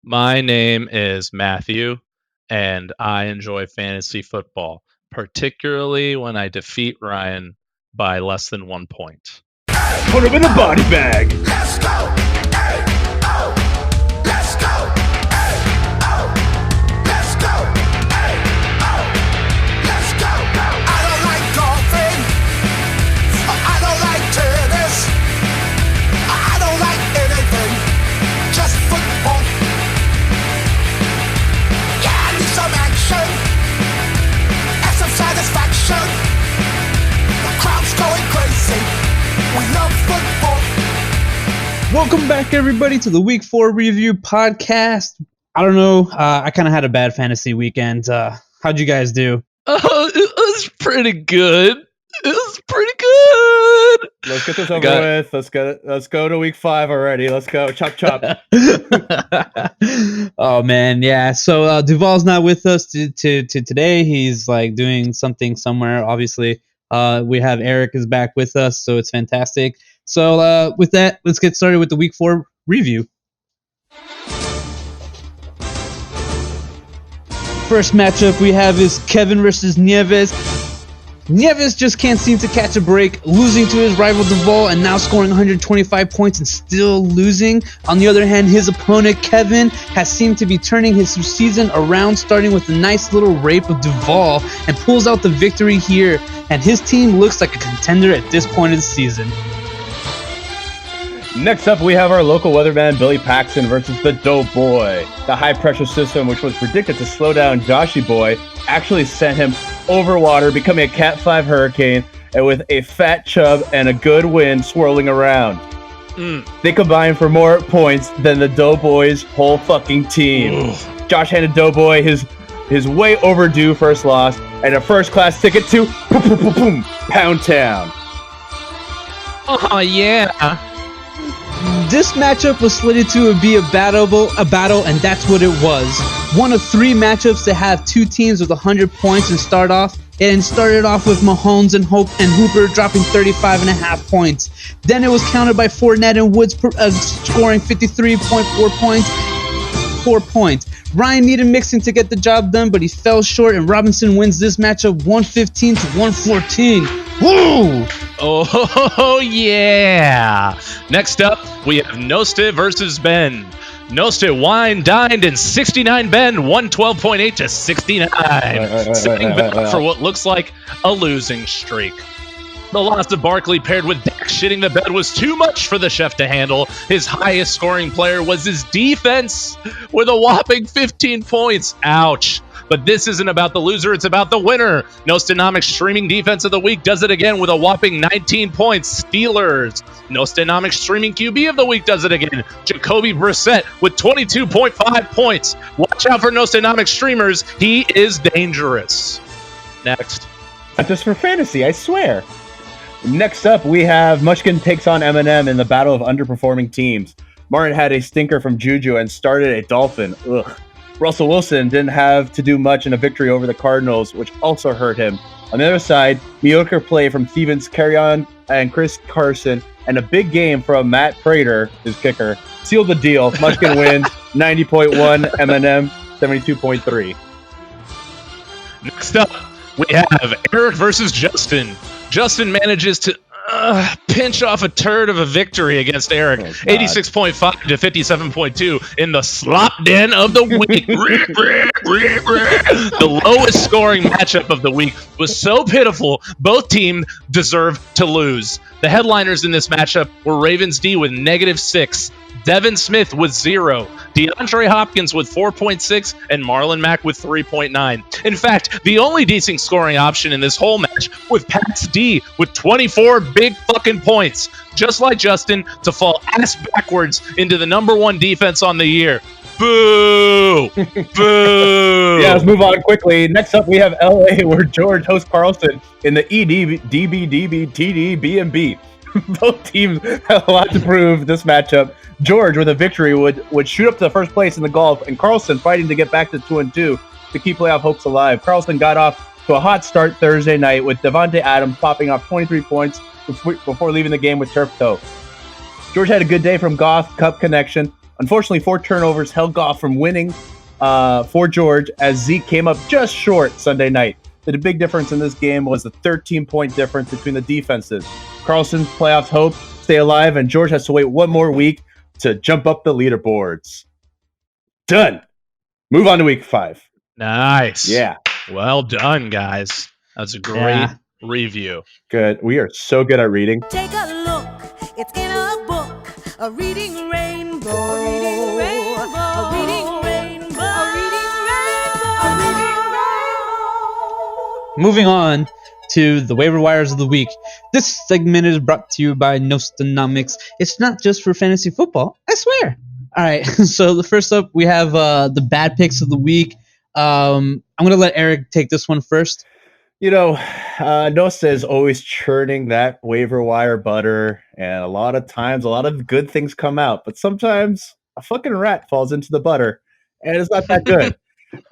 My name is Matthew, and I enjoy fantasy football, particularly when I defeat Ryan by less than 1 point. Put him in the body bag. Let's go. Hey, oh. Let's go. Hey, oh. Let's go. Hey, oh. Let's go. I don't like golfing. I don't like tennis. I don't like anything. Just football. Yeah, I need some action and some satisfaction. The crowd's going crazy. We love football. Welcome back, everybody, to the Week 4 Review Podcast. I don't know. I kind of had a bad fantasy weekend. How'd you guys do? Oh, it was pretty good. It was pretty good. Let's get this over with. Let's go to week 5 already. Let's go. Chop chop. Oh man, yeah. So Duval's not with us to today. He's like doing something somewhere. Obviously, we have Eric is back with us, so it's fantastic. So with that, let's get started with the Week 4 review. First matchup we have is Kevin versus Nieves. Nieves just can't seem to catch a break, losing to his rival Duval and now scoring 125 points and still losing. On the other hand, his opponent Kevin has seemed to be turning his season around, starting with a nice little rape of Duval and pulls out the victory here, and his team looks like a contender at this point of the season. Next up, we have our local weatherman, Billy Paxton, versus the Doughboy. The high-pressure system, which was predicted to slow down Joshy Boy, actually sent him over water, becoming a Cat 5 hurricane, and with a fat chub and a good wind swirling around. They combined for more points than the Doughboy's whole fucking team. Josh handed Doughboy his way overdue first loss and a first-class ticket to Pound Town. Oh, yeah. This matchup was slated to be a battle, and that's what it was. One of 3 matchups to have 2 teams with 100 points and started off with Mahomes and Hooper dropping 35.5 points. Then it was countered by Fournette and Woods scoring 53.4 points. 4 points. Ryan needed Mixon to get the job done, but he fell short, and Robinson wins this matchup 115 to 114. Woo! Oh, yeah. Next up, we have Nosta versus Ben. Nosta wined, dined, and 69 Ben won 12.8 to 69, setting Ben up for what looks like a losing streak. The loss of Barkley paired with Dak shitting the bed was too much for the chef to handle. His highest scoring player was his defense with a whopping 15 points. Ouch. But this isn't about the loser, it's about the winner. Nostonomics Streaming Defense of the Week does it again with a whopping 19 points. Steelers. Nostonomics Streaming QB of the Week does it again. Jacoby Brissett with 22.5 points. Watch out for Nostonomics streamers. He is dangerous. Next. Not just for fantasy, I swear. Next up, we have Mushkin takes on Eminem in the battle of underperforming teams. Martin had a stinker from Juju and started a Dolphin. Ugh. Russell Wilson didn't have to do much in a victory over the Cardinals, which also hurt him. On the other side, mediocre play from Stevens Carrion and Chris Carson, and a big game from Matt Prater, his kicker, sealed the deal. Mushkin wins 90.1, Eminem 72.3. Next up, we have Eric versus Justin. Justin manages to pinch off a turd of a victory against Eric, 86.5 to 57.2 in the slop den of the week. The lowest scoring matchup of the week was so pitiful, both teams deserve to lose. The headliners in this matchup were Ravens D with -6, Devin Smith with 0, DeAndre Hopkins with 4.6, and Marlon Mack with 3.9. In fact, the only decent scoring option in this whole match was Pat's D with 24 big fucking points, just like Justin, to fall ass backwards into the #1 defense on the year. Boo! Boo! Yeah, let's move on quickly. Next up, we have LA, where George hosts Carlson in the EDBDBTDBNB. Both teams have a lot to prove this matchup. George, with a victory, would shoot up to first place in the golf, and Carlson fighting to get back to 2-2 to keep playoff hopes alive. Carlson got off to a hot start Thursday night with Devontae Adams popping off 23 points before leaving the game with turf toe. George had a good day from Goff, Cup connection, Unfortunately, 4 turnovers held Goff from winning for George as Zeke came up just short Sunday night. The big difference in this game was the 13-point difference between the defenses. Carlson's playoff hope stay alive, and George has to wait one more week to jump up the leaderboards. Done. Move on to week 5. Nice. Yeah. Well done, guys. That's a great review. Good. We are so good at reading. Take a look, it's in a book, a reading rainbow. A reading rainbow. A reading rainbow. A reading rainbow. A reading rainbow. Moving on to the waiver wires of the week. This segment is brought to you by Nostonomics. It's not just for fantasy football, I swear. All right, so the first up, we have the bad picks of the week. I'm going to let Eric take this one first. You know, Nosta is always churning that waiver wire butter, and a lot of times, a lot of good things come out, but sometimes a fucking rat falls into the butter, and it's not that good.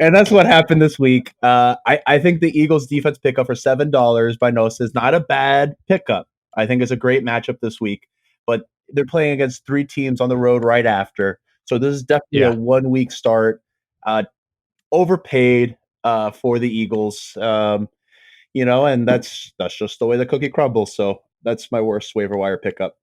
And that's what happened this week. I think the Eagles defense pickup for $7 by Nosta is not a bad pickup. I think it's a great matchup this week, but they're playing against 3 teams on the road right after. So this is definitely a 1 week start. Overpaid for the Eagles. And that's just the way the cookie crumbles. So that's my worst waiver wire pickup.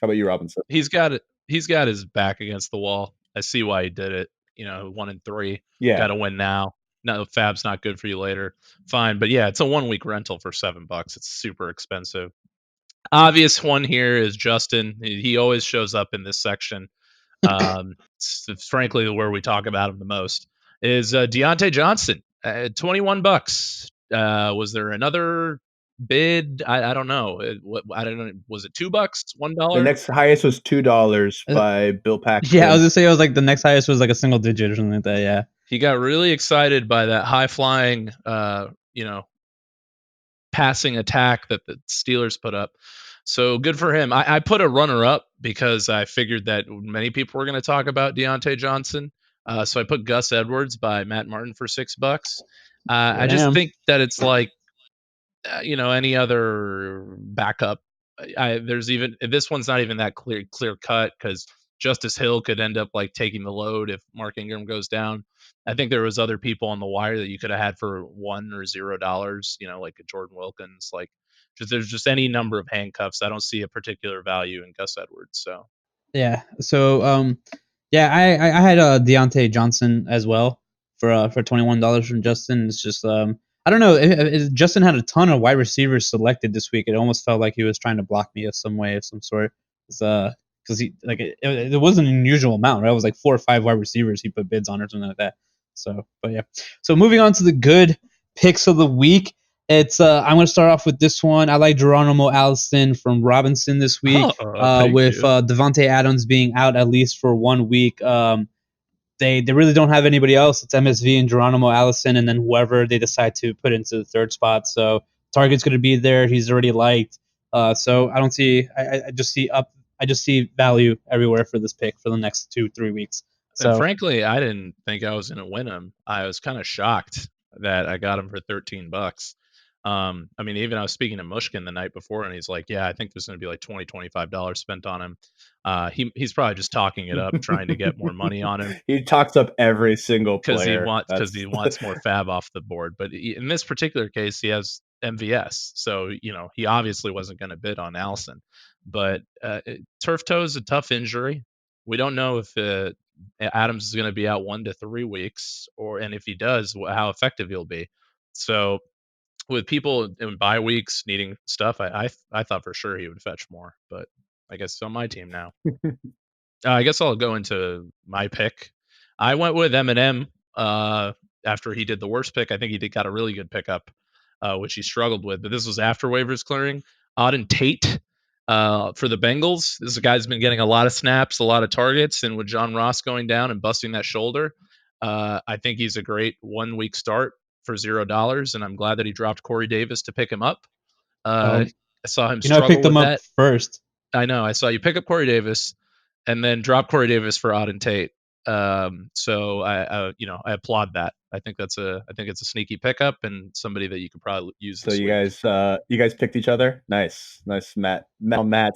How about you, Robinson? He's got it. He's got his back against the wall. I see why he did it. 1-3. Yeah. Got to win now. No, Fab's not good for you later. Fine, but yeah, it's a 1 week rental for $7. It's super expensive. Obvious one here is Justin. He always shows up in this section. It's frankly where we talk about him the most. Is Deontay Johnson at $21? Was there another bid? I don't know. I don't know. Was it $2? $1? The next highest was $2 by Bill Paxton. Yeah, I was gonna say it was like the next highest was like a single digit or something like that. Yeah. He got really excited by that high flying, passing attack that the Steelers put up. So good for him. I put a runner up because I figured that many people were going to talk about Deontay Johnson. So I put Gus Edwards by Matt Martin for $6. I just think that it's like, any other backup. This one's not even that clear cut because Justice Hill could end up like taking the load if Mark Ingram goes down. I think there was other people on the wire that you could have had for $1 or $0, like a Jordan Wilkins. Like, there's just any number of handcuffs. I don't see a particular value in Gus Edwards. So yeah. So I had Deontay Johnson as well for $21 from Justin. It's just I don't know. Justin had a ton of wide receivers selected this week. It almost felt like he was trying to block me of some way of some sort. Because it was an unusual amount, right? It was like 4 or 5 wide receivers he put bids on or something like that. So, but yeah. So moving on to the good picks of the week. It's I'm going to start off with this one. I like Geronimo Allison from Robinson this week, with Devontae Adams being out at least for 1 week. They really don't have anybody else. It's MSV and Geronimo Allison, and then whoever they decide to put into the third spot. So Target's going to be there. He's already liked. So I don't see. I just see value everywhere for this pick for the next 2-3 weeks. So and frankly, I didn't think I was going to win him. I was kind of shocked that I got him for $13. Even I was speaking to Mushkin the night before, and he's like, "Yeah, I think there's going to be like $20-$25 spent on him." He's probably just talking it up, trying to get more money on him. He talks up every single player because he wants more fab off the board. But in this particular case, he has MVS, so he obviously wasn't going to bid on Allison. But turf toe is a tough injury. We don't know if Adams is going to be out 1 to 3 weeks, and if he does, how effective he'll be. So with people in bye weeks needing stuff, I thought for sure he would fetch more, but I guess it's on my team now. I guess I'll go into my pick. I went with Eminem after he did the worst pick. I think he got a really good pickup, which he struggled with, but this was after waivers clearing. Auden Tate for the Bengals. This guy's been getting a lot of snaps, a lot of targets, and with John Ross going down and busting that shoulder, I think he's a great 1 week start for $0, and I'm glad that he dropped Corey Davis to pick him up. I saw him struggle I picked with him up that first. I know. I saw you pick up Corey Davis and then drop Corey Davis for Auden Tate. So I applaud that. I think it's a sneaky pickup and somebody that you could probably use So this you week. guys picked each other. Nice, Matt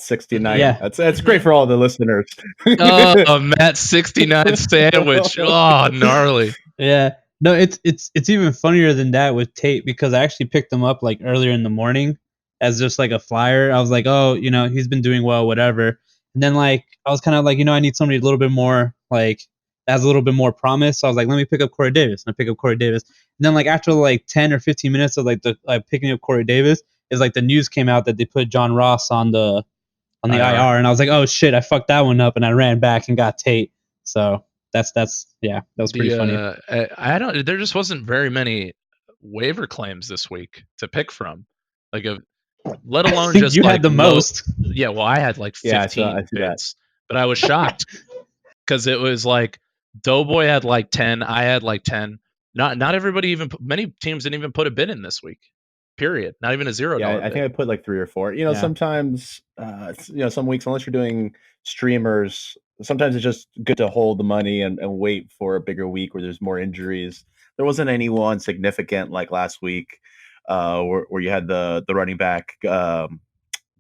69. Yeah. That's great for all the listeners. Oh, Matt 69 sandwich. Oh, gnarly. Yeah. No, it's even funnier than that with Tate because I actually picked him up like earlier in the morning as just like a flyer. I was like, oh, he's been doing well, whatever. And then like I was kind of like, I need somebody a little bit more like has a little bit more promise. So I was like, let me pick up Corey Davis. And I pick up Corey Davis. And then like after like 10 or 15 minutes of like the picking up Corey Davis, is like the news came out that they put John Ross on the IR, and I was like, oh shit, I fucked that one up, and I ran back and got Tate. So that was pretty funny. I don't. There just wasn't very many waiver claims this week to pick from, let alone just you like had the most. Yeah, well, I had like 15 I see that. bids, but I was shocked because it was like Doughboy had like 10, I had like 10. Not everybody many teams didn't even put a bid in this week. Period. Not even a $0 Yeah, bid. I think I put like 3 or 4. Sometimes some weeks, unless you're doing streamers, sometimes it's just good to hold the money and wait for a bigger week where there's more injuries. There wasn't anyone significant like last week, where you had the running back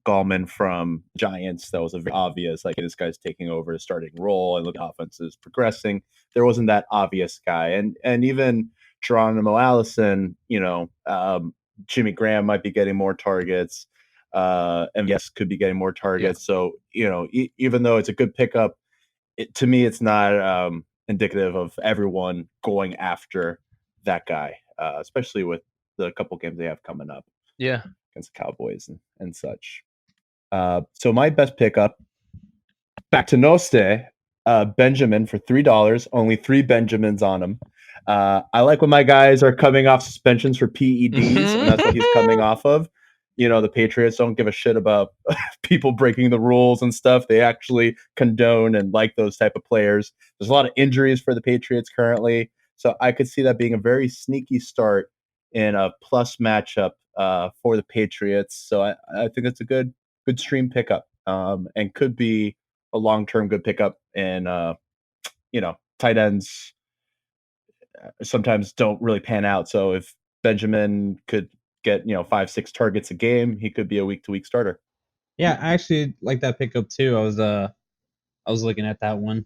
Gallman from Giants. That was a very obvious, like this guy's taking over the starting role and the offense is progressing. There wasn't that obvious guy, and even Geronimo Allison, Jimmy Graham might be getting more targets. MVS could be getting more targets. Yeah. So, even though it's a good pickup, to me, it's not indicative of everyone going after that guy, especially with the couple games they have coming up. Yeah. Against the Cowboys and such. So my best pickup, back to Noste, Benjamin for $3. Only 3 Benjamins on him. I like when my guys are coming off suspensions for PEDs, and that's what he's coming off of. The Patriots don't give a shit about people breaking the rules and stuff. They actually condone and like those type of players. There's a lot of injuries for the Patriots currently, so I could see that being a very sneaky start in a plus matchup for the Patriots. So I think it's a good stream pickup, and could be a long-term good pickup. And tight ends sometimes don't really pan out. So if Benjamin could get 5-6 targets a game, he could be a week-to-week starter. Yeah, I actually like that pickup too. I was looking at that one.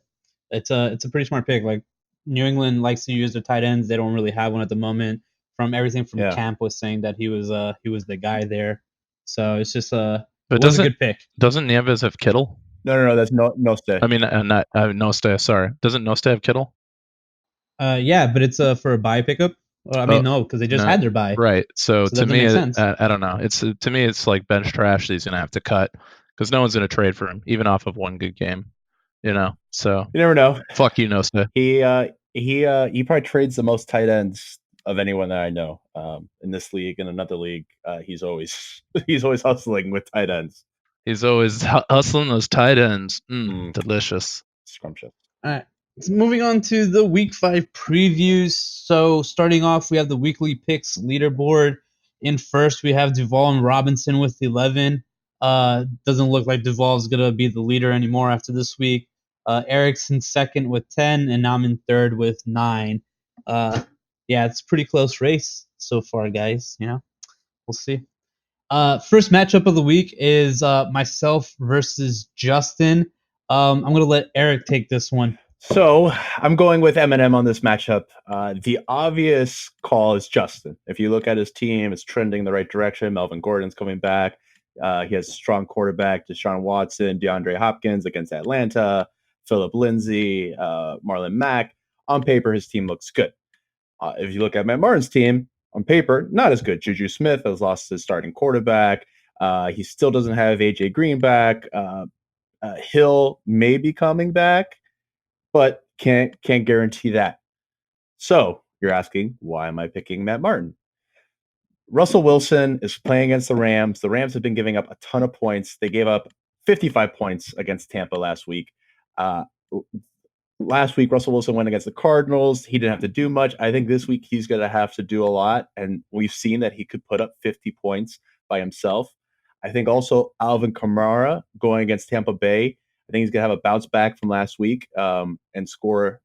It's a pretty smart pick. Like New England likes to use their tight ends. They don't really have one at the moment. From everything from Camp was saying that he was the guy there. So it's just but it was a good pick. Doesn't Nieves have Kittle? No, that's Noste. I mean, not Noste. Sorry, doesn't Noste have Kittle? Yeah, but it's for a buy pickup. No, because they just had their buy. Right. So to me, I don't know. To me, it's like bench trash that he's gonna have to cut because no one's gonna trade for him, even off of one good game. So you never know. Fuck you, Noste. He probably trades the most tight ends of anyone that I know in this league. In another league, he's always hustling with tight ends. He's always hustling those tight ends. Delicious. Scrumptious. All right. So moving on to the Week 5 previews. So starting off, we have the weekly picks leaderboard. In first, we have Duvall and Robinson with 11. Doesn't look like Duvall's going to be the leader anymore after this week. Erickson second with 10, and I'm in third with 9. Yeah, it's a pretty close race so far, guys. We'll see. First matchup of the week is myself versus Justin. I'm going to let Eric take this one. So I'm going with Eminem on this matchup. The obvious call is Justin. If you look at his team, it's trending the right direction. Melvin Gordon's coming back. He has a strong quarterback, Deshaun Watson, DeAndre Hopkins against Atlanta, Phillip Lindsay, Marlon Mack. On paper, his team looks good. If you look at Matt Martin's team, on paper, not as good. Juju Smith has lost his starting quarterback. He still doesn't have AJ Green back. Hill may be coming back, but can't guarantee that. So you're asking, why am I picking Matt Martin? Russell Wilson is playing against the Rams. The Rams have been giving up a ton of points. They gave up 55 points against Tampa last week. Last week, Russell Wilson went against the Cardinals. He didn't have to do much. I think this week he's going to have to do a lot, and we've seen that he could put up 50 points by himself. I think also Alvin Kamara going against Tampa Bay. I think he's going to have a bounce back from last week and score,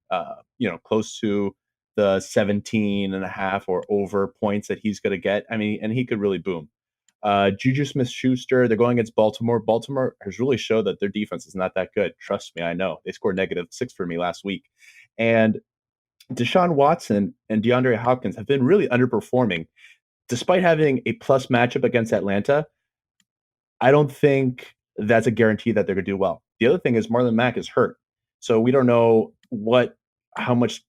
close to the 17 and a half or over points that he's going to get. I mean, and he could really boom. Juju Smith-Schuster, they're going against Baltimore. Baltimore has really showed that their defense is not that good. Trust me, I know. They scored -6 for me last week. And Deshaun Watson and DeAndre Hopkins have been really underperforming. Despite having a plus matchup against Atlanta, I don't think that's a guarantee that they're going to do well. The other thing is Marlon Mack is hurt. So we don't know how much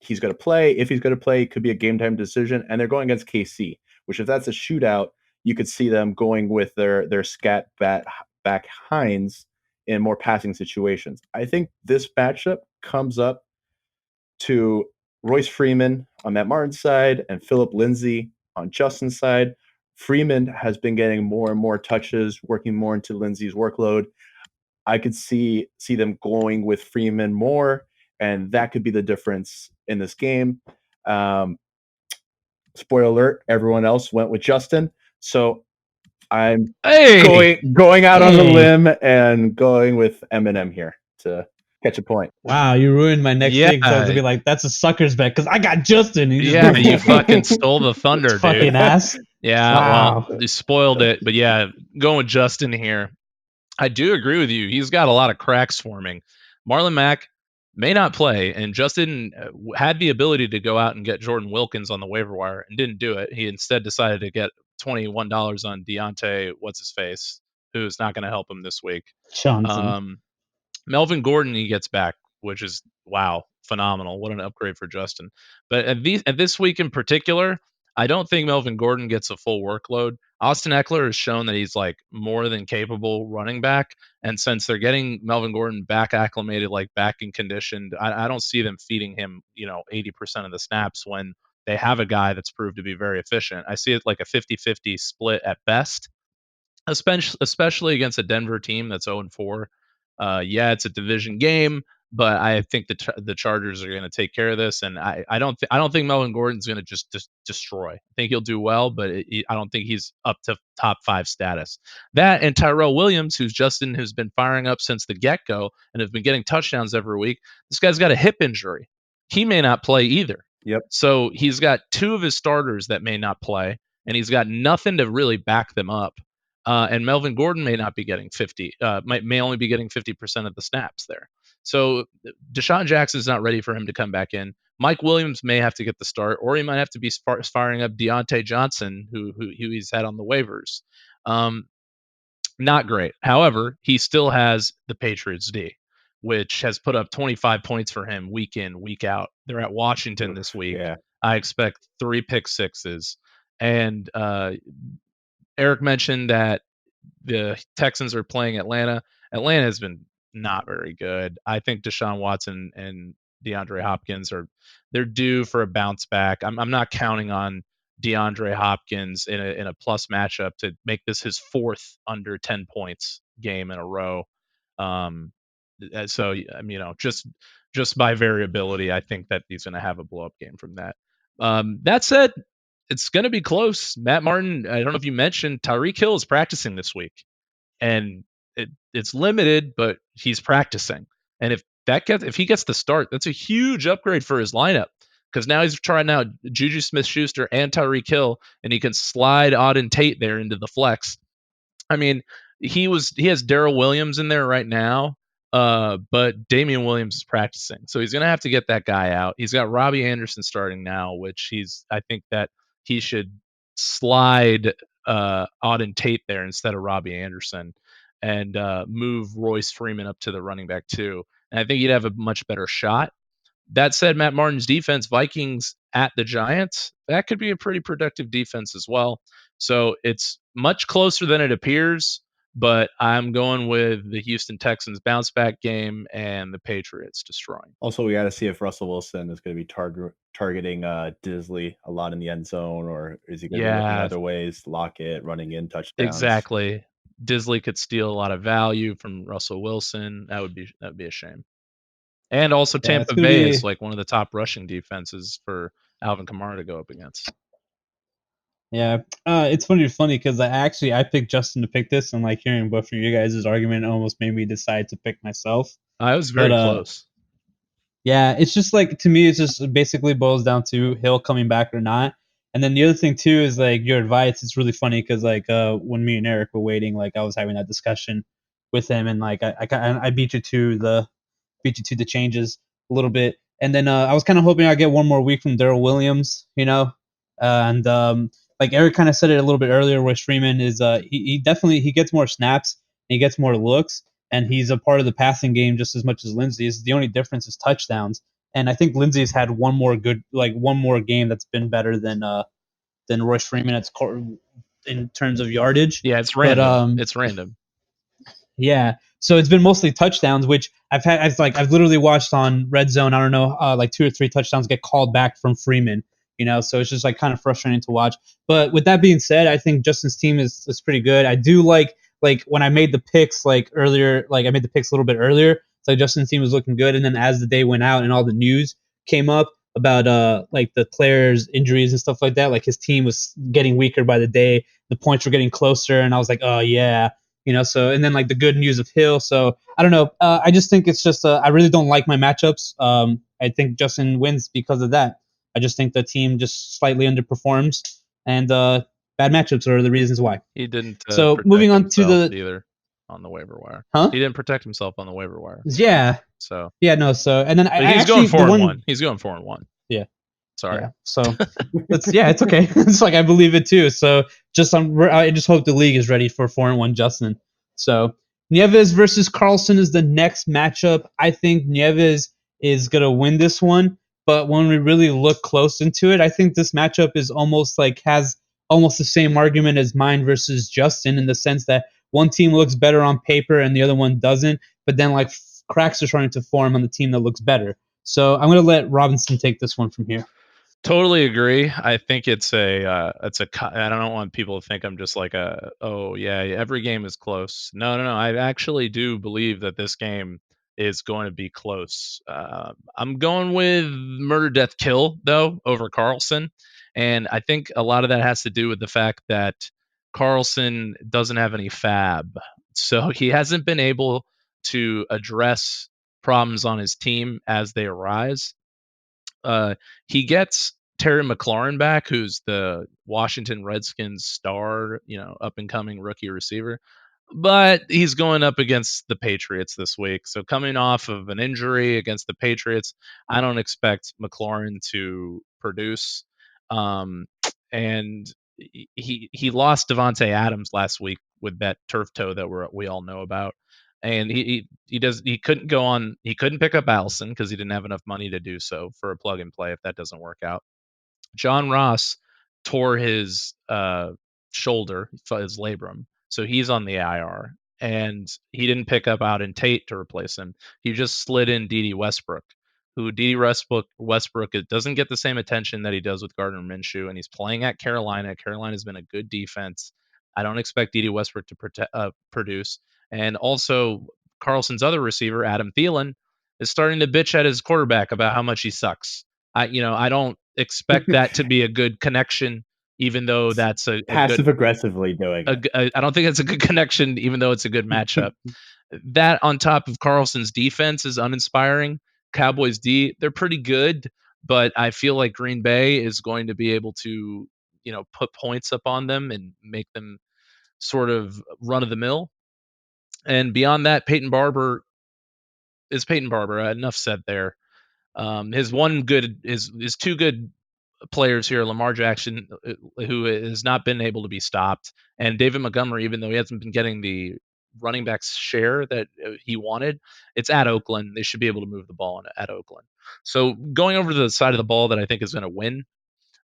he's going to play. If he's going to play, it could be a game time decision. And they're going against KC, which if that's a shootout, you could see them going with their scat back Hines in more passing situations. I think this matchup comes up to Royce Freeman on Matt Martin's side and Philip Lindsay on Justin's side. Freeman has been getting more and more touches, working more into Lindsay's workload. I could see them going with Freeman more, and that could be the difference in this game. Spoiler alert, everyone else went with Justin. So I'm going out on a limb and going with Eminem here to catch a point. Wow, you ruined my next thing. So I was gonna be like, "That's a sucker's bet" because I got Justin. You fucking stole the thunder, dude. Fucking ass. Yeah, Wow. well, you spoiled it. But yeah, going with Justin here. I do agree with you. He's got a lot of cracks forming. Marlon Mack may not play, and Justin had the ability to go out and get Jordan Wilkins on the waiver wire and didn't do it. He instead decided to get $21 on Deontay, what's-his-face, who's not going to help him this week. Johnson. Melvin Gordon, he gets back, which is, wow, phenomenal. What an upgrade for Justin. But at this week in particular, I don't think Melvin Gordon gets a full workload. Austin Eckler has shown that he's like more than capable running back. And since they're getting Melvin Gordon back acclimated, like back in conditioned, I don't see them feeding him, 80% of the snaps when they have a guy that's proved to be very efficient. I see it like a 50-50 split at best, especially against a Denver team that's 0-4. Yeah, it's a division game, but I think the Chargers are going to take care of this, and I don't think Melvin Gordon's going to just destroy. I think he'll do well, but I don't think he's up to top 5 status. That and Tyrell Williams, who's been firing up since the get-go and have been getting touchdowns every week. This guy's got a hip injury. He may not play either. Yep. So he's got 2 of his starters that may not play, and he's got nothing to really back them up. And Melvin Gordon may not be getting 50, may only be getting 50% of the snaps there. So Deshaun Jackson's not ready for him to come back in. Mike Williams may have to get the start, or he might have to be firing up Deontay Johnson, who he's had on the waivers. Not great. However, he still has the Patriots D, which has put up 25 points for him week in, week out. They're at Washington this week. Yeah. I expect 3 pick sixes. And Eric mentioned that the Texans are playing Atlanta. Atlanta has been not very good. I think Deshaun Watson and DeAndre Hopkins they're due for a bounce back. I'm not counting on DeAndre Hopkins in a plus matchup to make this his 4th under 10 points game in a row. So just by variability, I think that he's going to have a blow up game from that. That said, it's going to be close. Matt Martin, I don't know if you mentioned, Tyreek Hill is practicing this week, and it's limited, but he's practicing. And if he gets the start, that's a huge upgrade for his lineup, because now he's trying out Juju Smith-Schuster and Tyreek Hill, and he can slide Auden Tate there into the flex. I mean, he has Darrell Williams in there right now, but Damian Williams is practicing, so he's going to have to get that guy out. He's got Robbie Anderson starting now, which I think that he should slide Auden Tate there instead of Robbie Anderson, and move Royce Freeman up to the running back too. And I think he'd have a much better shot. That said, Matt Martin's defense, Vikings at the Giants, that could be a pretty productive defense as well. So it's much closer than it appears, but I'm going with the Houston Texans bounce back game and the Patriots destroying. Also, we got to see if Russell Wilson is going to be targeting Disley a lot in the end zone, or is he going to be looking other ways, Lockett, running in touchdowns? Exactly. Disley could steal a lot of value from Russell Wilson. That would be a shame. And also Tampa Bay is like one of the top rushing defenses for Alvin Kamara to go up against. Yeah, it's funny because I picked Justin to pick this, and like hearing both of you guys' argument almost made me decide to pick myself. I was But very close. yeah, it's just like to me, it's just basically boils down to Hill coming back or not. And then the other thing too is like your advice. It's really funny because like when me and Eric were waiting, like I was having that discussion with him, and like I beat you to the changes a little bit. And then I was kind of hoping I'd get one more week from Daryl Williams, and like Eric kind of said it a little bit earlier, where Freeman is he definitely he gets more snaps, and he gets more looks, and he's a part of the passing game just as much as Lindsey is. The only difference is touchdowns, and I think Lindsey's had one more game that's been better than Royce Freeman in terms of yardage. Yeah, it's But random. It's random. yeah. So it's been mostly touchdowns, which I've literally watched on Red Zone. I don't know, like 2 or 3 touchdowns get called back from Freeman. So it's just like kind of frustrating to watch. But with that being said, I think Justin's team is pretty good. I do like when I made the picks like earlier, like I made the picks a little bit earlier. So Justin's team was looking good, and then as the day went out and all the news came up about like the players' injuries and stuff like that, like his team was getting weaker by the day. The points were getting closer, and I was like, oh yeah. So and then like the good news of Hill. So I don't know. I just think it's just I really don't like my matchups. I think Justin wins because of that. I just think the team just slightly underperforms, and bad matchups are the reasons why. He didn't. So protect moving on to himself the either on the waiver wire. huh? He didn't protect himself on the waiver wire. Yeah, So no. So and then but he's going 4-1. He's going 4-1. Yeah. Sorry. Yeah. So it's okay. It's like I believe it too. So I just hope the league is ready for 4-1 Justin. So Nieves versus Carlson is the next matchup. I think Nieves is gonna win this one, but when we really look close into it, I think this matchup is almost like has almost the same argument as mine versus Justin in the sense that one team looks better on paper and the other one doesn't, but then like cracks are starting to form on the team that looks better. So I'm gonna let Robinson take this one from here. Totally agree. I think I don't want people to think I'm just like oh yeah, every game is close. No, no, no. I actually do believe that this game is going to be close. I'm going with murder, death, kill though over Carlson, and I think a lot of that has to do with the fact that Carlson doesn't have any fab, so he hasn't been able to address problems on his team as they arise. He gets Terry McLaurin back, who's the Washington Redskins star, up and coming rookie receiver. But he's going up against the Patriots this week. So coming off of an injury against the Patriots, I don't expect McLaurin to produce. Um, and he lost Devontae Adams last week with that turf toe that we all know about. And he couldn't pick up Allison because he didn't have enough money to do so for a plug and play if that doesn't work out. John Ross tore his shoulder, his labrum, so he's on the IR, and he didn't pick up Auden Tate to replace him. He just slid in Dede Westbrook, who Dede Westbrook it doesn't get the same attention that he does with Gardner Minshew, and he's playing at Carolina. Carolina's been a good defense. I don't expect Dede Westbrook to produce, and also Carlson's other receiver, Adam Thielen, is starting to bitch at his quarterback about how much he sucks. I don't expect that to be a good connection, even though that's a Passive good. aggressively doing it. I don't think it's a good connection, even though it's a good matchup. That on top of Carlson's defense is uninspiring. Cowboys D, they're pretty good, but I feel like Green Bay is going to be able to, put points up on them and make them sort of run of the mill. And beyond that, Peyton Barber is Peyton Barber. Enough said there. His two good players here, Lamar Jackson, who has not been able to be stopped, and David Montgomery, even though he hasn't been getting the running backs share that he wanted, it's at Oakland. They should be able to move the ball at Oakland. So going over to the side of the ball that I think is going to win,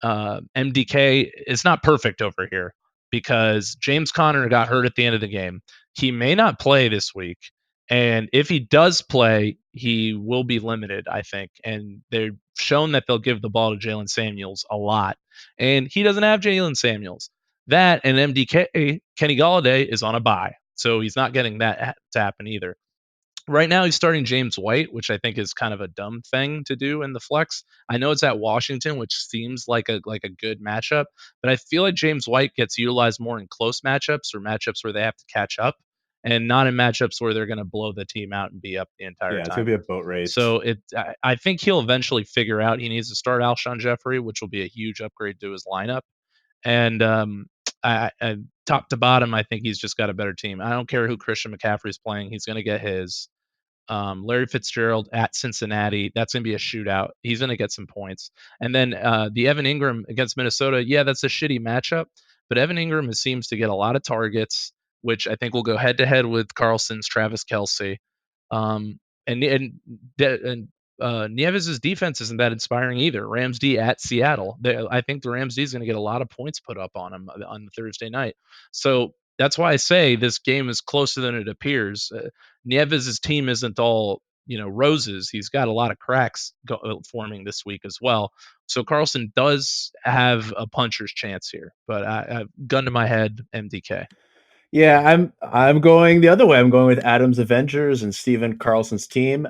MDK is not perfect over here because James Conner got hurt at the end of the game. He may not play this week. And if he does play, he will be limited, I think. And they've shown that they'll give the ball to Jalen Samuels a lot. And he doesn't have Jalen Samuels. That and MDK, Kenny Galladay, is on a bye. So he's not getting that to happen either. Right now, he's starting James White, which I think is kind of a dumb thing to do in the flex. I know it's at Washington, which seems like a good matchup, but I feel like James White gets utilized more in close matchups or matchups where they have to catch up, and not in matchups where they're going to blow the team out and be up the entire Yeah, it's gonna time. be a boat race. So I think he'll eventually figure out he needs to start Alshon Jeffrey, which will be a huge upgrade to his lineup. And top to bottom, I think he's just got a better team. I don't care who Christian McCaffrey's playing; he's going to get his. Larry Fitzgerald at Cincinnati. That's going to be a shootout. He's going to get some points. And then the Evan Ingram against Minnesota. Yeah, that's a shitty matchup, but Evan Ingram seems to get a lot of targets, which I think will go head to head with Carlson's Travis Kelsey. Um, and Nieves' defense isn't that inspiring either. Rams D at Seattle. I think the Rams D is going to get a lot of points put up on him on Thursday night. So that's why I say this game is closer than it appears. Nieves' team isn't all roses. He's got a lot of cracks forming this week as well. So Carlson does have a puncher's chance here, but gun to my head, MDK. Yeah, I'm going the other way. I'm going with Adam's Avengers and Steven Carlson's team.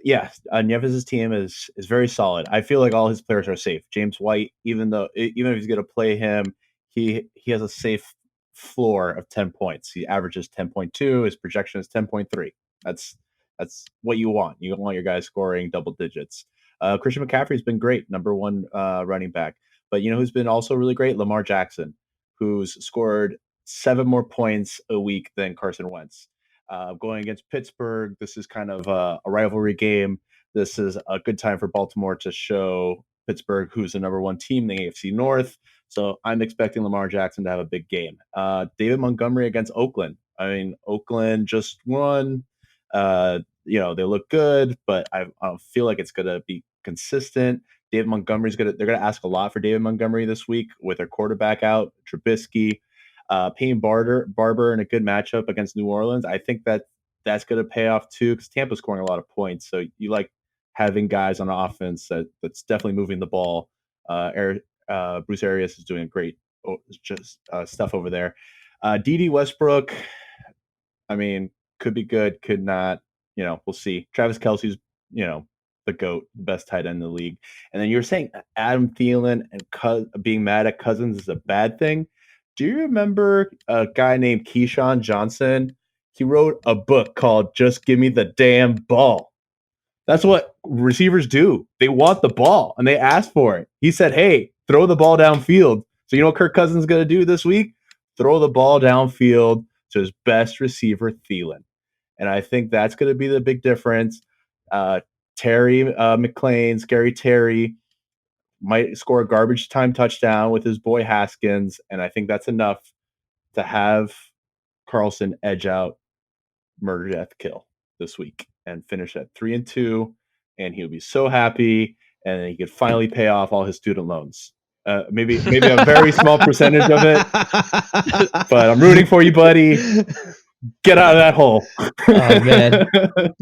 Nieves' team is very solid. I feel like all his players are safe. James White, even if he's going to play him, he has a safe floor of 10 points. He averages 10.2. His projection is 10.3. That's what you want. You want your guys scoring double digits. Christian McCaffrey's been great, number one running back. But you know who's been also really great? Lamar Jackson, who's scored 7 more points a week than Carson Wentz. Going against Pittsburgh, this is kind of a rivalry game. This is a good time for Baltimore to show Pittsburgh who's the number one team in the AFC North. So I'm expecting Lamar Jackson to have a big game. David Montgomery against Oakland. I mean, Oakland just won. They look good, but I don't feel like it's going to be consistent. David Montgomery's they're going to ask a lot for David Montgomery this week with their quarterback out, Trubisky. Payne Barber in a good matchup against New Orleans. I think that's going to pay off too because Tampa's scoring a lot of points. So you like having guys on offense that's definitely moving the ball. Bruce Arias is doing great stuff over there. D.D. Westbrook, I mean, could be good, could not. We'll see. Travis Kelsey's, the GOAT, the best tight end in the league. And then you're saying Adam Thielen and being mad at Cousins is a bad thing. Do you remember a guy named Keyshawn Johnson? He wrote a book called Just Give Me the Damn Ball. That's what receivers do. They want the ball, and they ask for it. He said, hey, throw the ball downfield. So you know what Kirk Cousins is going to do this week? Throw the ball downfield to his best receiver, Thielen. And I think that's going to be the big difference. Terry McLean, Scary Terry, might score a garbage time touchdown with his boy Haskins, and I think that's enough to have Carlson edge out Murder Death Kill this week and finish at 3-2, and he'll be so happy, and then he could finally pay off all his student loans. Maybe a very small percentage of it, but I'm rooting for you, buddy. Get out of that hole. Oh man!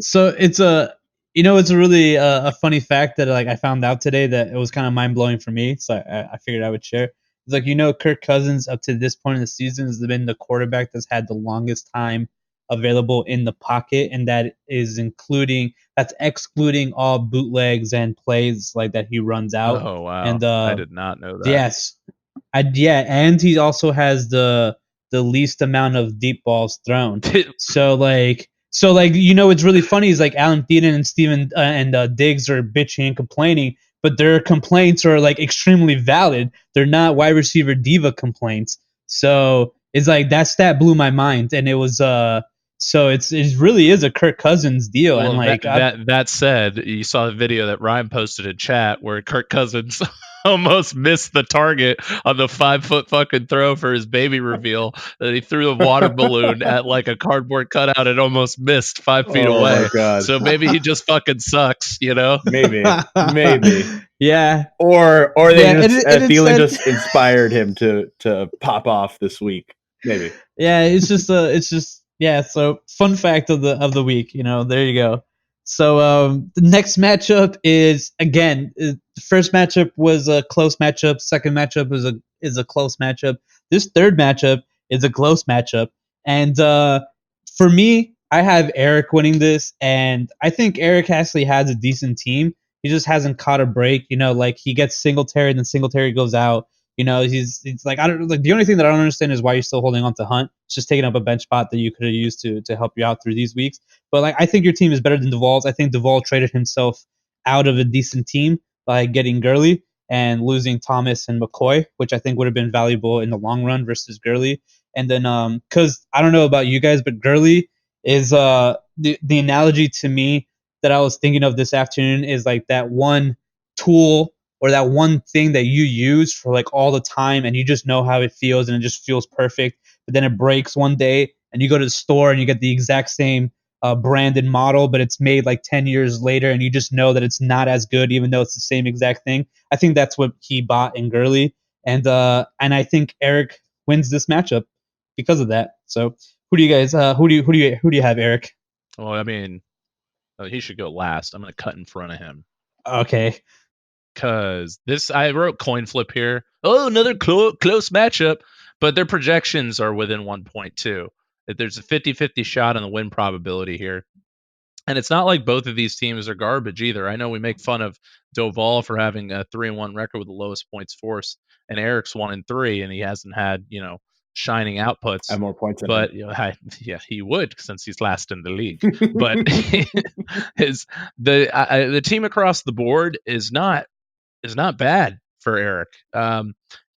So it's a really a funny fact that I found out today that it was kind of mind blowing for me. So I figured I would share. It's Kirk Cousins up to this point in the season has been the quarterback that's had the longest time available in the pocket, and that's excluding all bootlegs and plays that he runs out. Oh wow! And I did not know that. Yes, and he also has the least amount of deep balls thrown. So what's really funny is Alan Thielen and Steven and Diggs are bitching and complaining, but their complaints are extremely valid. They're not wide receiver diva complaints. So it's that stat blew my mind, and it was so it really is a Kirk Cousins deal. Well, and that said, you saw the video that Ryan posted in chat where Kirk Cousins almost missed the target on the 5-foot fucking throw for his baby reveal that he threw a water balloon at a cardboard cutout and almost missed 5 feet away. My God. So maybe he just fucking sucks, Maybe. Yeah. Or Thielen just inspired him to pop off this week. Maybe. Yeah, it's just yeah. So fun fact of the week, there you go. So the next matchup is the first matchup was a close matchup. Second matchup is a close matchup. This third matchup is a close matchup. And for me, I have Eric winning this, and I think Eric actually has a decent team. He just hasn't caught a break. Like he gets Singletary, and then Singletary goes out. He's like I don't like the only thing that I don't understand is why you're still holding on to Hunt. It's just taking up a bench spot that you could have used to help you out through these weeks. But like I think your team is better than Duvall's. I think Duvall traded himself out of a decent team by getting Gurley and losing Thomas and McCoy, which I think would have been valuable in the long run versus Gurley. And then because I don't know about you guys, but Gurley is the analogy to me that I was thinking of this afternoon is like that one tool or that one thing that you use for like all the time and you just know how it feels and it just feels perfect, but then it breaks one day and you go to the store and you get the exact same brand and model, but it's made like 10 years later and you just know that it's not as good even though it's the same exact thing. I think that's what he bought in Gurley, and I think Eric wins this matchup because of that. So who do you guys who do you have, Eric? Well, I mean, he should go last. I'm going to cut in front of him. Okay. Because I wrote coin flip here. Oh, another close matchup. But their projections are within 1.2. There's a 50-50 shot on the win probability here. And it's not like both of these teams are garbage either. I know we make fun of Doval for having a 3-1 record with the lowest points forced, and Eric's 1-3, and he hasn't had, shining outputs. I have more points than But him. yeah, he would since he's last in the league. But the team across the board is not bad for Eric.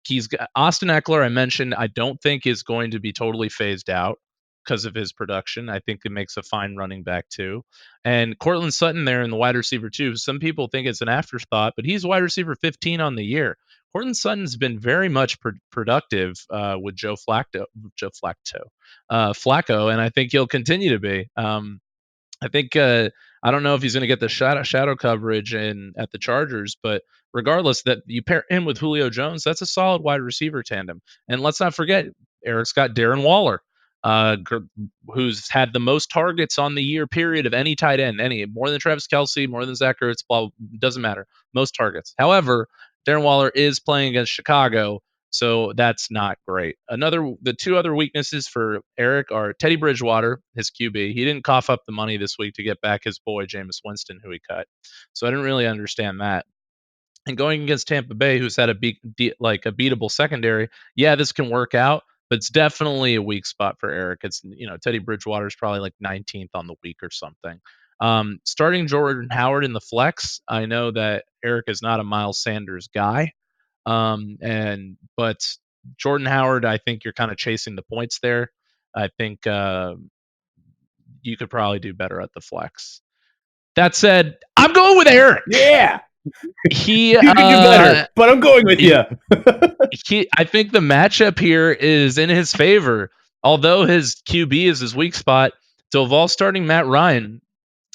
He's got Austin Eckler. I mentioned I don't think is going to be totally phased out because of his production. I think it makes a fine running back too. And Cortland Sutton there in the wide receiver too. Some people think it's an afterthought, but he's wide receiver 15 on the year. Cortland Sutton's been very much productive with Flacco, and I think he'll continue to be. I think I don't know if he's going to get the shadow coverage at the Chargers, but regardless, that you pair him with Julio Jones, that's a solid wide receiver tandem. And let's not forget, Eric's got Darren Waller, who's had the most targets on the year period of any tight end, more than Travis Kelce, more than Zach Ertz, doesn't matter, most targets. However, Darren Waller is playing against Chicago, so that's not great. The two other weaknesses for Eric are Teddy Bridgewater, his QB. He didn't cough up the money this week to get back his boy Jameis Winston, who he cut. So I didn't really understand that. And going against Tampa Bay, who's had a beatable secondary, yeah, this can work out, but it's definitely a weak spot for Eric. It's Teddy Bridgewater is probably like 19th on the week or something. Starting Jordan Howard in the flex, I know that Eric is not a Miles Sanders guy. But Jordan Howard, I think you're kind of chasing the points there. I think you could probably do better at the flex. That said, I'm going with Eric. Yeah. You can do better, but I'm going with you. I think the matchup here is in his favor. Although his QB is his weak spot, Doval starting Matt Ryan,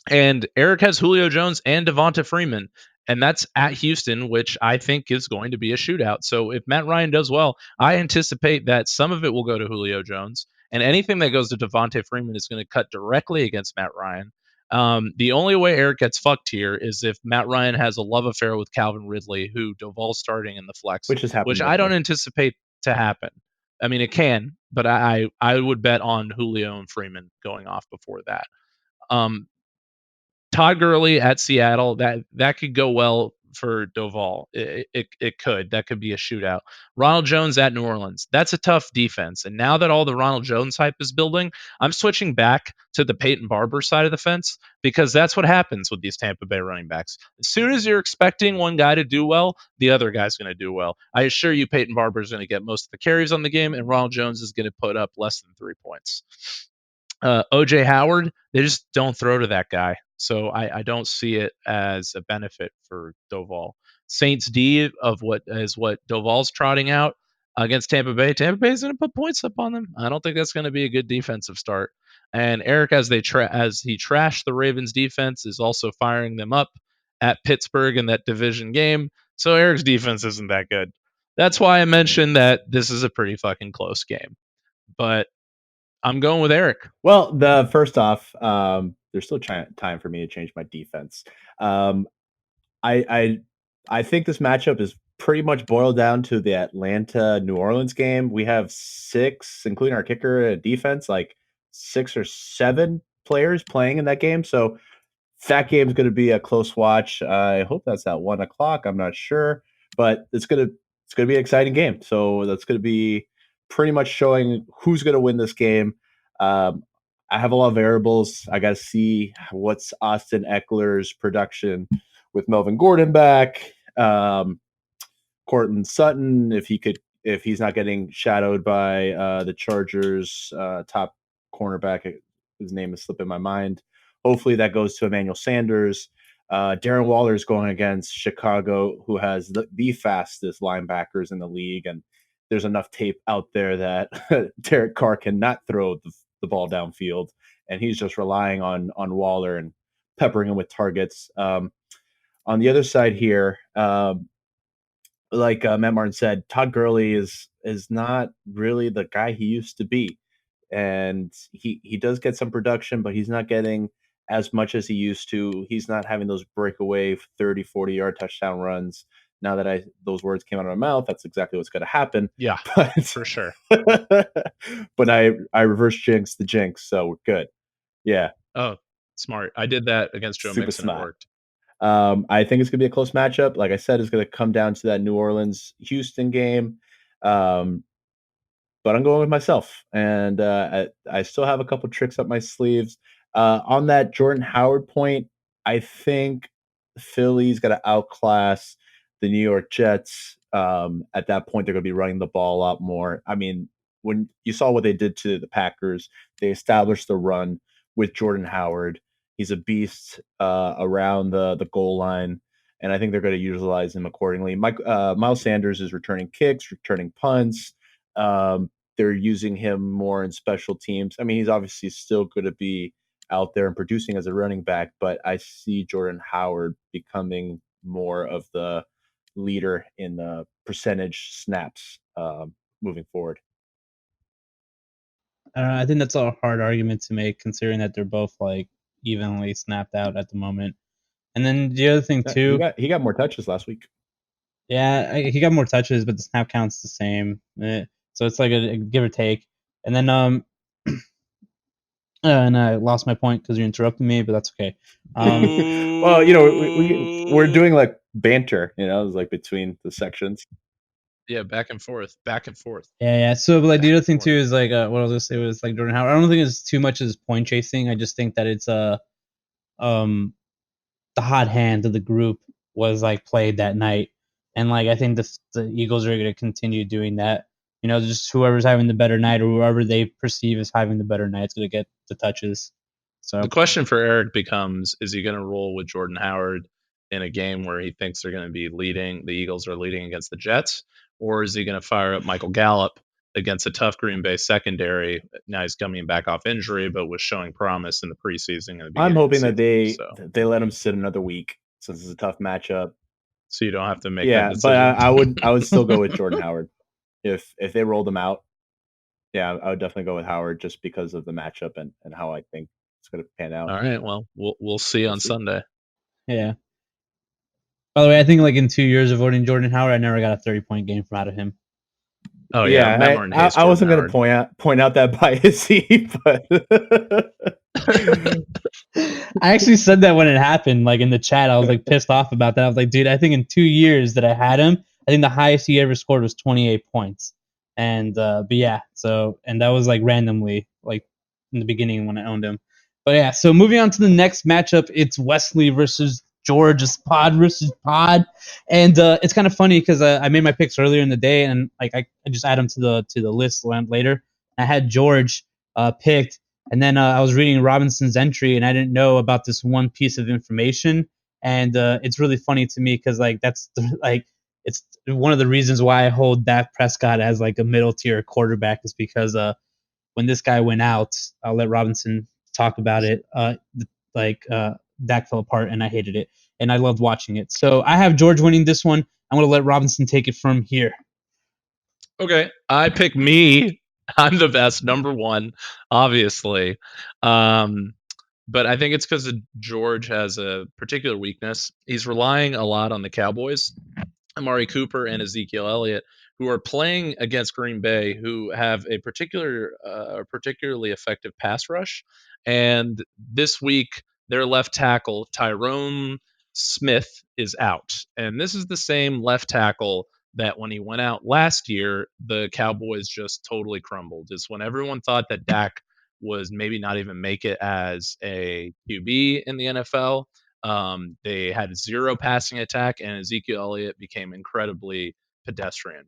and Eric has Julio Jones and Devonta Freeman. And that's at Houston, which I think is going to be a shootout. So if Matt Ryan does well, I anticipate that some of it will go to Julio Jones, and anything that goes to Devonta Freeman is going to cut directly against Matt Ryan. The only way Eric gets fucked here is if Matt Ryan has a love affair with Calvin Ridley, who Doval's starting in the flex, which I don't anticipate to happen. I mean, it can, but I would bet on Julio and Freeman going off before that. Todd Gurley at Seattle, that could go well for Doval. It could. That could be a shootout. Ronald Jones at New Orleans. That's a tough defense. And now that all the Ronald Jones hype is building, I'm switching back to the Peyton Barber side of the fence, because that's what happens with these Tampa Bay running backs. As soon as you're expecting one guy to do well, the other guy's going to do well. I assure you Peyton Barber is going to get most of the carries on the game, and Ronald Jones is going to put up less than 3 points. OJ Howard, they just don't throw to that guy. So I don't see it as a benefit for Doval. Saints D of what Doval's trotting out against Tampa Bay. Tampa Bay is going to put points up on them. I don't think that's going to be a good defensive start. And Eric, as he trashed the Ravens defense, is also firing them up at Pittsburgh in that division game. So Eric's defense isn't that good. That's why I mentioned that this is a pretty fucking close game. But I'm going with Eric. Well, first off, there's still time for me to change my defense. I think this matchup is pretty much boiled down to the Atlanta New Orleans game. We have 6, including our kicker, defense, like 6 or 7 players playing in that game. So that game's going to be a close watch. I hope that's at 1:00. I'm not sure, but it's gonna be an exciting game. So that's going to be pretty much showing who's going to win this game. I have a lot of variables. I got to see what's Austin Eckler's production with Melvin Gordon back. Cortland Sutton, if he's not getting shadowed by the Chargers top cornerback, whose name is slipping my mind. Hopefully that goes to Emmanuel Sanders. Darren Waller is going against Chicago, who has the fastest linebackers in the league, and there's enough tape out there that Derek Carr cannot throw the ball downfield, and he's just relying on Waller and peppering him with targets. On the other side here, like Matt Martin said, Todd Gurley is not really the guy he used to be, and he does get some production, but he's not getting as much as he used to. He's not having those breakaway 30, 40-yard touchdown runs. Now that those words came out of my mouth, that's exactly what's going to happen. Yeah, but, for sure. But I reverse jinx the jinx, so we're good. Yeah. Oh, smart. I did that against Joe Super Mixon. smart. It worked. I think it's going to be a close matchup. Like I said, it's going to come down to that New Orleans-Houston game. But I'm going with myself, and I still have a couple tricks up my sleeves. On that Jordan Howard point, I think Philly's got to outclass the New York Jets. At that point, they're going to be running the ball a lot more. I mean, when you saw what they did to the Packers, they established the run with Jordan Howard. He's a beast around the goal line, and I think they're going to utilize him accordingly. Miles Sanders is returning kicks, returning punts. They're using him more in special teams. I mean, he's obviously still going to be out there and producing as a running back, but I see Jordan Howard becoming more of the leader in the percentage snaps moving forward. I think that's a hard argument to make, considering that they're both like evenly snapped out at the moment. And then the other thing too, he got more touches last week. Yeah, he got more touches, but the snap count's the same. So it's like a give or take. And then and I lost my point because you interrupted me, but that's okay. Well, we're doing like banter, it's like between the sections. Yeah, back and forth. Yeah. So, but like the other thing too is like what I was gonna say was like Jordan Howard. I don't think it's too much as point chasing. I just think that it's the hot hand of the group was like played that night, and like I think the Eagles are going to continue doing that. Just whoever's having the better night or whoever they perceive as having the better night is going to get the touches. So the question for Eric becomes: is he going to roll with Jordan Howard in a game where he thinks they're going to be leading? The Eagles are leading against the Jets, or is he going to fire up Michael Gallup against a tough Green Bay secondary? Now he's coming back off injury, but was showing promise in the preseason. I'm hoping that they let him sit another week since it's a tough matchup. So you don't have to make. Yeah, that decision. but I would still go with Jordan Howard if they rolled him out. Yeah, I would definitely go with Howard just because of the matchup and how I think it's going to pan out. All right, well, we'll see on Sunday. Yeah. By the way, I think like in 2 years of voting Jordan Howard, I never got a 30-point game from out of him. Oh yeah, I wasn't going to point out that bias, but I actually said that when it happened, like in the chat. I was like pissed off about that. I was like, dude, I think in 2 years that I had him, I think the highest he ever scored was 28 points. And but yeah, and that was like randomly, like in the beginning when I owned him. But yeah, so moving on to the next matchup, it's Wesley versus George. It's pod versus pod, and it's kind of funny because I made my picks earlier in the day, and like I just add them to the list later. I had George picked, and then I was reading Robinson's entry, and I didn't know about this one piece of information, and it's really funny to me because like that's it's one of the reasons why I hold Dak Prescott as like a middle tier quarterback is because when this guy went out, I'll let Robinson talk about it. Dak fell apart and I hated it and I loved watching it. So I have George winning this one. I'm going to let Robinson take it from here. Okay. I pick me. I'm the best, number one, obviously. But I think it's because George has a particular weakness. He's relying a lot on the Cowboys, Amari Cooper and Ezekiel Elliott, who are playing against Green Bay, who have a particularly effective pass rush. And this week, their left tackle, Tyrone Smith, is out. And this is the same left tackle that when he went out last year, the Cowboys just totally crumbled. Is when everyone thought that Dak was maybe not even make it as a QB in the NFL. They had zero passing attack, and Ezekiel Elliott became incredibly pedestrian.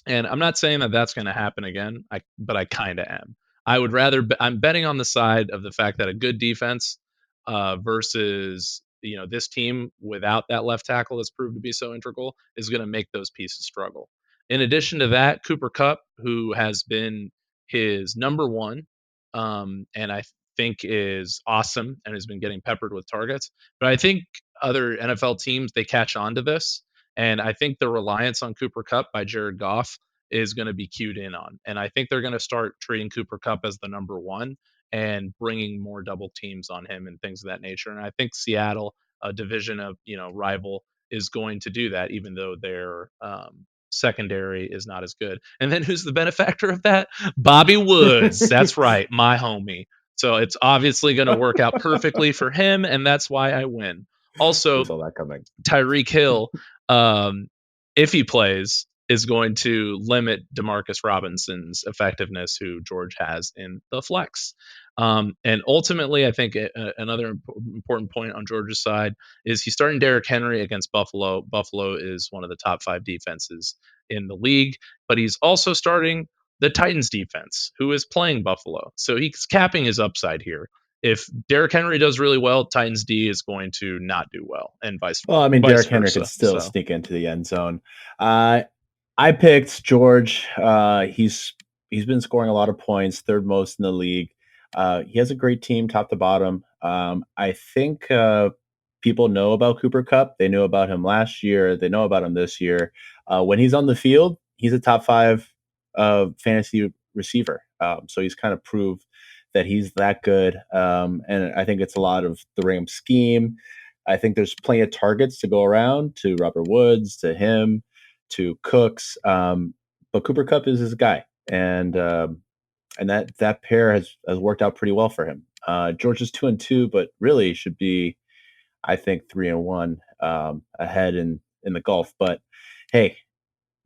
And I'm not saying that that's going to happen again, but I kind of am. I would rather I'm betting on the side of the fact that a good defense versus this team without that left tackle that's proved to be so integral is going to make those pieces struggle. In addition to that, Cooper Kupp, who has been his number one, and I think is awesome and has been getting peppered with targets. But I think other NFL teams, they catch on to this. And I think the reliance on Cooper Kupp by Jared Goff is going to be cued in on. And I think they're going to start treating Cooper Kupp as the number one and bringing more double teams on him and things of that nature. And I think Seattle, a division of rival, is going to do that, even though their secondary is not as good. And then who's the benefactor of that? Bobby Woods. That's right, my homie. So it's obviously going to work out perfectly for him, and that's why I win. Also, saw that coming. Tyreek Hill, if he plays, is going to limit Demarcus Robinson's effectiveness, who George has in the flex. And ultimately, I think another important point on George's side is he's starting Derrick Henry against Buffalo. Buffalo is one of the top 5 defenses in the league, but he's also starting the Titans defense, who is playing Buffalo. So he's capping his upside here. If Derrick Henry does really well, Titans D is going to not do well, and vice versa. Well, I mean, Derrick Henry could still sneak into the end zone. I picked George. He's been scoring a lot of points, 3rd most in the league. He has a great team, top to bottom. I think people know about Cooper Kupp. They knew about him last year. They know about him this year. When he's on the field, he's a top 5 fantasy receiver. So he's kind of proved that he's that good. And I think it's a lot of the Rams scheme. I think there's plenty of targets to go around, to Robert Woods, to him, to Cooks. But Cooper Kupp is his guy. And that pair has worked out pretty well for him. George is 2-2, but really should be, I think, 3-1 ahead in the golf. But hey,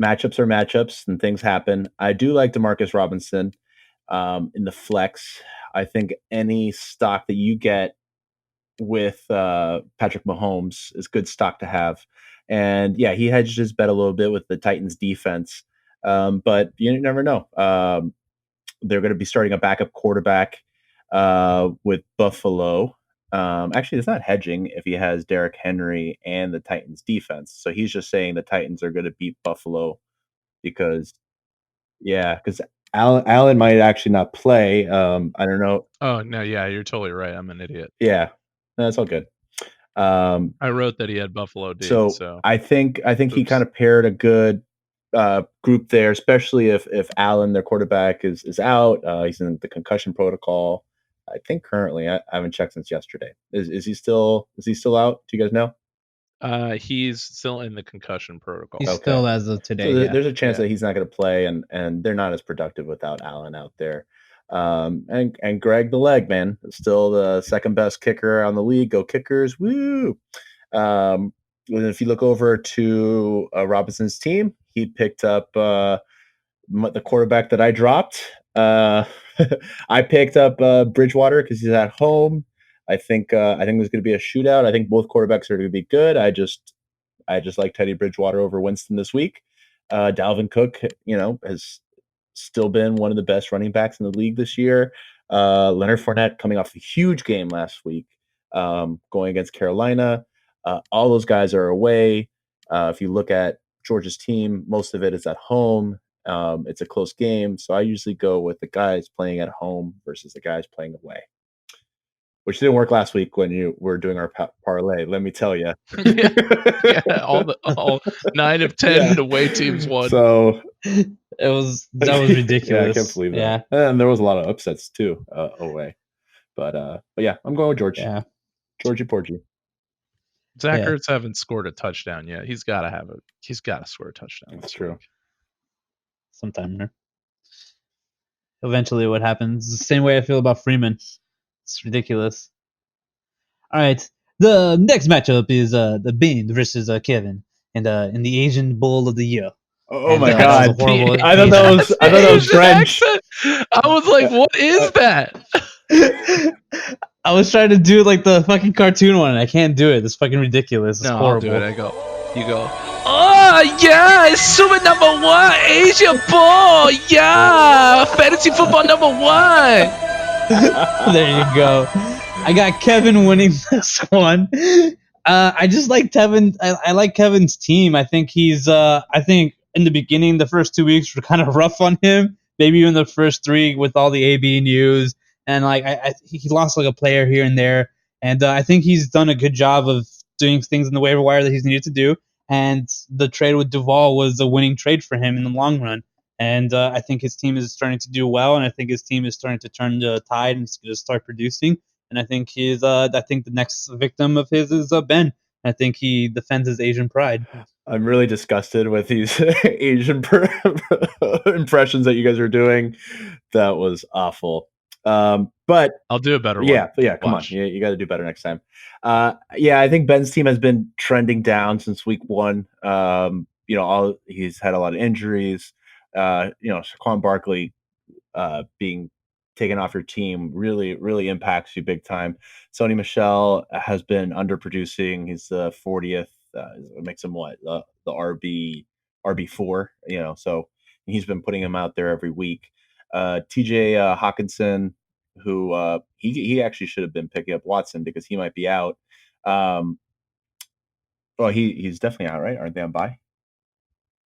matchups are matchups, and things happen. I do like Demarcus Robinson in the flex. I think any stock that you get with Patrick Mahomes is good stock to have. And yeah, he hedged his bet a little bit with the Titans defense. But you never know. They're going to be starting a backup quarterback with Buffalo. Actually, it's not hedging if he has Derrick Henry and the Titans defense. So he's just saying the Titans are going to beat Buffalo because Allen might actually not play. I don't know. Oh, no, yeah, you're totally right. I'm an idiot. Yeah, that's all good. I wrote that he had Buffalo D. So I think he kind of paired a good group there, especially if Allen, their quarterback, is out. He's in the concussion protocol. I think currently, I haven't checked since yesterday. Is he still out? Do you guys know? He's still in the concussion protocol. He's still as of today. So there's a chance that he's not going to play, and they're not as productive without Allen out there. And Greg the Leg, man, still the second best kicker on the league. Go Kickers, woo! If you look over to Robinson's team, he picked up the quarterback that I dropped. I picked up Bridgewater because he's at home. I think there's going to be a shootout. I think both quarterbacks are going to be good. I just like Teddy Bridgewater over Winston this week. Dalvin Cook, has still been one of the best running backs in the league this year. Leonard Fournette coming off a huge game last week, going against Carolina. All those guys are away. If you look at Georgia's team, most of it is at home. It's a close game, so I usually go with the guys playing at home versus the guys playing away, which didn't work last week when you were doing our parlay. Let me tell you, all 9 of 10 away teams won. So that was ridiculous. Yeah, I can't believe that. Yeah. And there was a lot of upsets too away, but yeah, I'm going with George. Yeah, Georgie Porgy. Zach Ertz haven't scored a touchdown yet. He's got to have it. He's got to score a touchdown. That's true. sometime. Eventually, what happens? It's the same way I feel about Freeman. It's ridiculous. All right, the next matchup is the Bean versus Kevin in the Asian Bowl of the Year. Oh And, my that was a god! horrible I thought that was Asian French. accent. I was like, what is that? I was trying to do like the fucking cartoon one, and I can't do it. It's fucking ridiculous. It's No, horrible. I'll do it. You go. Oh yeah, it's super #1 Asia ball. Yeah, fantasy football #1. There you go. I got Kevin winning this one. I just like Kevin. I like Kevin's team. I think he's. I think in the beginning, the first 2 weeks were kind of rough on him. Maybe even the first 3 with all the AB news, and like he lost like a player here and there. And I think he's done a good job of doing things in the waiver wire that he's needed to do. And the trade with Duvall was a winning trade for him in the long run. And I think his team is starting to do well, and I think his team is starting to turn the tide and to start producing. And I think I think the next victim of his is Ben. I think he defends his Asian pride. I'm really disgusted with these Asian impressions that you guys are doing. That was awful. But I'll do a better one. yeah. Come on, you got to do better next time. Yeah, I think Ben's team has been trending down since week 1. He's had a lot of injuries. Saquon Barkley being taken off your team really impacts you big time. Sony Michel has been underproducing. He's the 40th. It makes him what the RB4. So he's been putting him out there every week. TJ Hawkinson, who he actually should have been picking up Watson because he might be out. Well, he's definitely out, right? Aren't they on bye?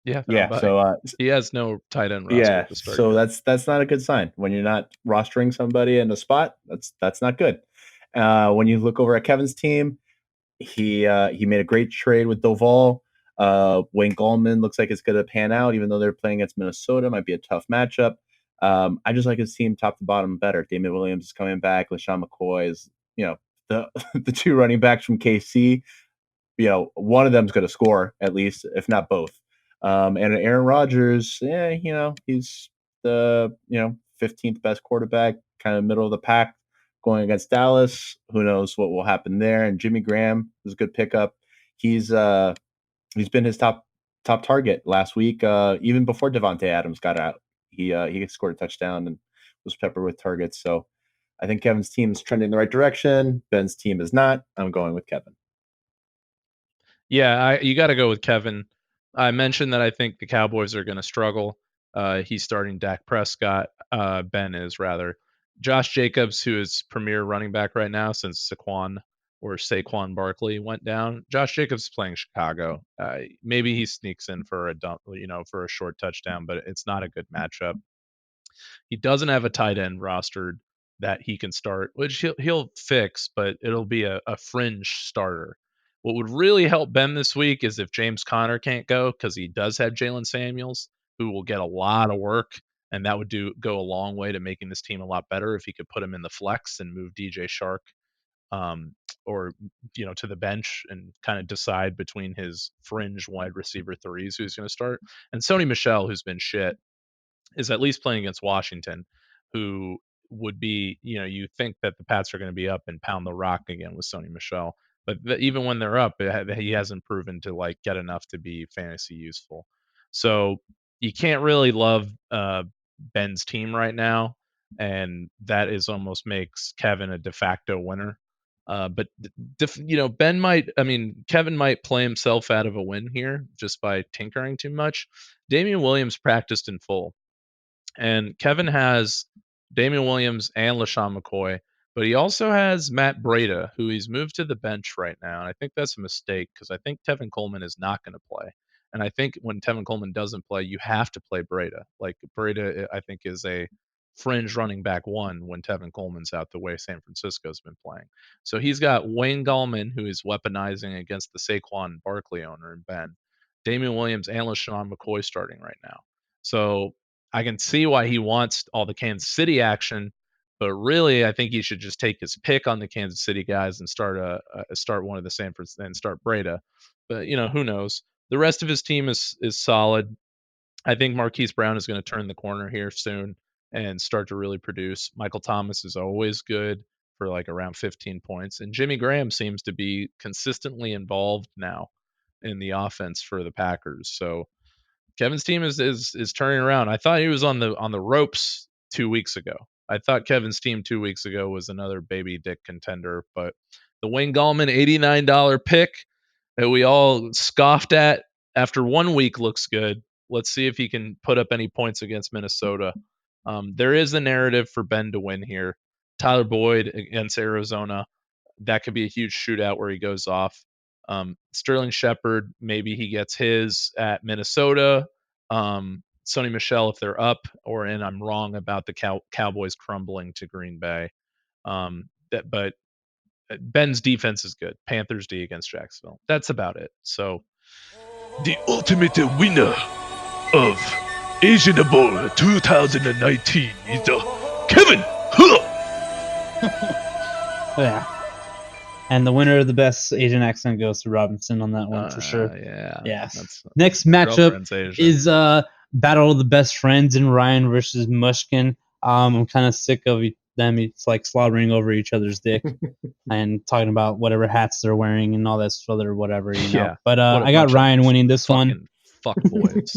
Yeah. So he has no tight end roster. yeah, to start so yet. that's not a good sign when you're not rostering somebody in a spot. That's not good. When you look over at Kevin's team, he made a great trade with Doval. Wayne Gallman looks like it's going to pan out, even though they're playing against Minnesota. Might be a tough matchup. I just like his team top to bottom better. Damian Williams is coming back. LaShawn McCoy is, the the 2 running backs from KC. One of them's going to score at least, if not both. And Aaron Rodgers, he's the 15th best quarterback, kind of middle of the pack, going against Dallas. Who knows what will happen there? And Jimmy Graham is a good pickup. He's been his top target last week, even before Devontae Adams got out. He scored a touchdown and was peppered with targets. So I think Kevin's team is trending in the right direction. Ben's team is not. I'm going with Kevin. Yeah, you got to go with Kevin. I mentioned that I think the Cowboys are going to struggle. He's starting Dak Prescott. Ben is rather. Josh Jacobs, who is premier running back right now since Saquon Barkley went down. Josh Jacobs is playing Chicago. Maybe he sneaks in for for a short touchdown, but it's not a good matchup. He doesn't have a tight end rostered that he can start, which he'll fix, but it'll be a fringe starter. What would really help Ben this week is if James Conner can't go, because he does have Jalen Samuels, who will get a lot of work, and that would go a long way to making this team a lot better if he could put him in the flex and move DJ Shark or to the bench and kind of decide between his fringe wide receiver threes who's going to start. And Sony Michel, who's been shit, is at least playing against Washington, who would be, you think that the Pats are going to be up and pound the rock again with Sony Michel. But even when they're up, he hasn't proven to like get enough to be fantasy useful. So you can't really love Ben's team right now, and that is almost makes Kevin a de facto winner. But Kevin might play himself out of a win here just by tinkering too much. Damian Williams practiced in full. And Kevin has Damian Williams and LaShawn McCoy, but he also has Matt Breida, who he's moved to the bench right now. And I think that's a mistake because I think Tevin Coleman is not going to play. And I think when Tevin Coleman doesn't play, you have to play Breida. Like Breida, I think, is a fringe running back 1 when Tevin Coleman's out the way San Francisco's been playing. So he's got Wayne Gallman, who is weaponizing against the Saquon Barkley owner and Ben. Damian Williams and LaShawn McCoy starting right now. So I can see why he wants all the Kansas City action, but really, I think he should just take his pick on the Kansas City guys and start one of the Sanford and start Breida. But who knows? The rest of his team is solid. I think Marquise Brown is going to turn the corner here soon and start to really produce. Michael Thomas is always good for like around 15 points, and Jimmy Graham seems to be consistently involved now in the offense for the Packers. So Kevin's team is turning around. I thought he was on the ropes 2 weeks ago. I thought Kevin's team 2 weeks ago was another baby dick contender, but the Wayne Gallman $89 pick that we all scoffed at after 1 week looks good. Let's see if he can put up any points against Minnesota. There is a narrative for Ben to win here. Tyler Boyd against Arizona, that could be a huge shootout where he goes off. Sterling Shepard, maybe he gets his at Minnesota. Sonny Michel if they're up, and I'm wrong about the Cowboys crumbling to Green Bay. But Ben's defense is good. Panthers D against Jacksonville. That's about it. So the ultimate winner of Asian Bowl 2019 is Kevin. Yeah. And the winner of the best Asian accent goes to Robinson on that one for sure. Yeah. Yeah. Next matchup is Battle of the Best Friends in Ryan versus Mushkin. I'm kind of sick of them. It's like slobbering over each other's dick and talking about whatever hats they're wearing and all that other whatever, you know. Yeah. But I got Ryan winning this one. Fuck boys.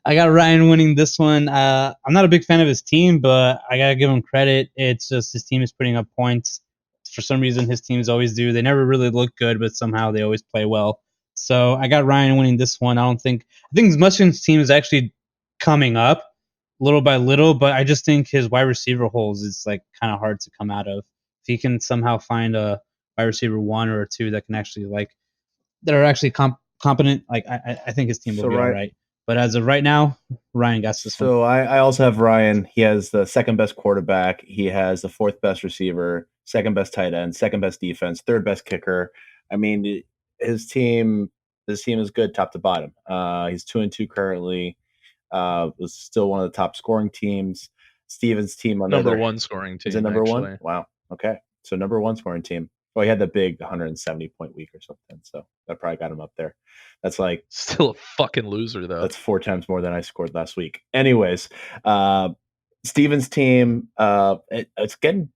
I got Ryan winning this one. I'm not a big fan of his team, but I gotta give him credit. It's just his team is putting up points. For some reason, his teams always do. They never really look good, but somehow they always play well. So I got Ryan winning this one. I think Mushkin's team is actually coming up little by little, but I just think his wide receiver holes is like kind of hard to come out of. If he can somehow find a wide receiver one or two that can actually that are actually competent, I think his team will be all right. But as of right now, Ryan got this one. So I also have Ryan. He has the second best quarterback. He has the fourth best receiver, second best tight end, second best defense, third best kicker. I mean, his team is good top to bottom. He's 2-2 currently. Was still one of the top scoring teams. Steven's team on number one scoring team. Is it number one? Wow. Okay. So number one scoring team. Well, he had the big 170-point week or something, so that probably got him up there. That's like still a fucking loser, though. That's 4 times more than I scored last week. Anyways, Steven's team, it's getting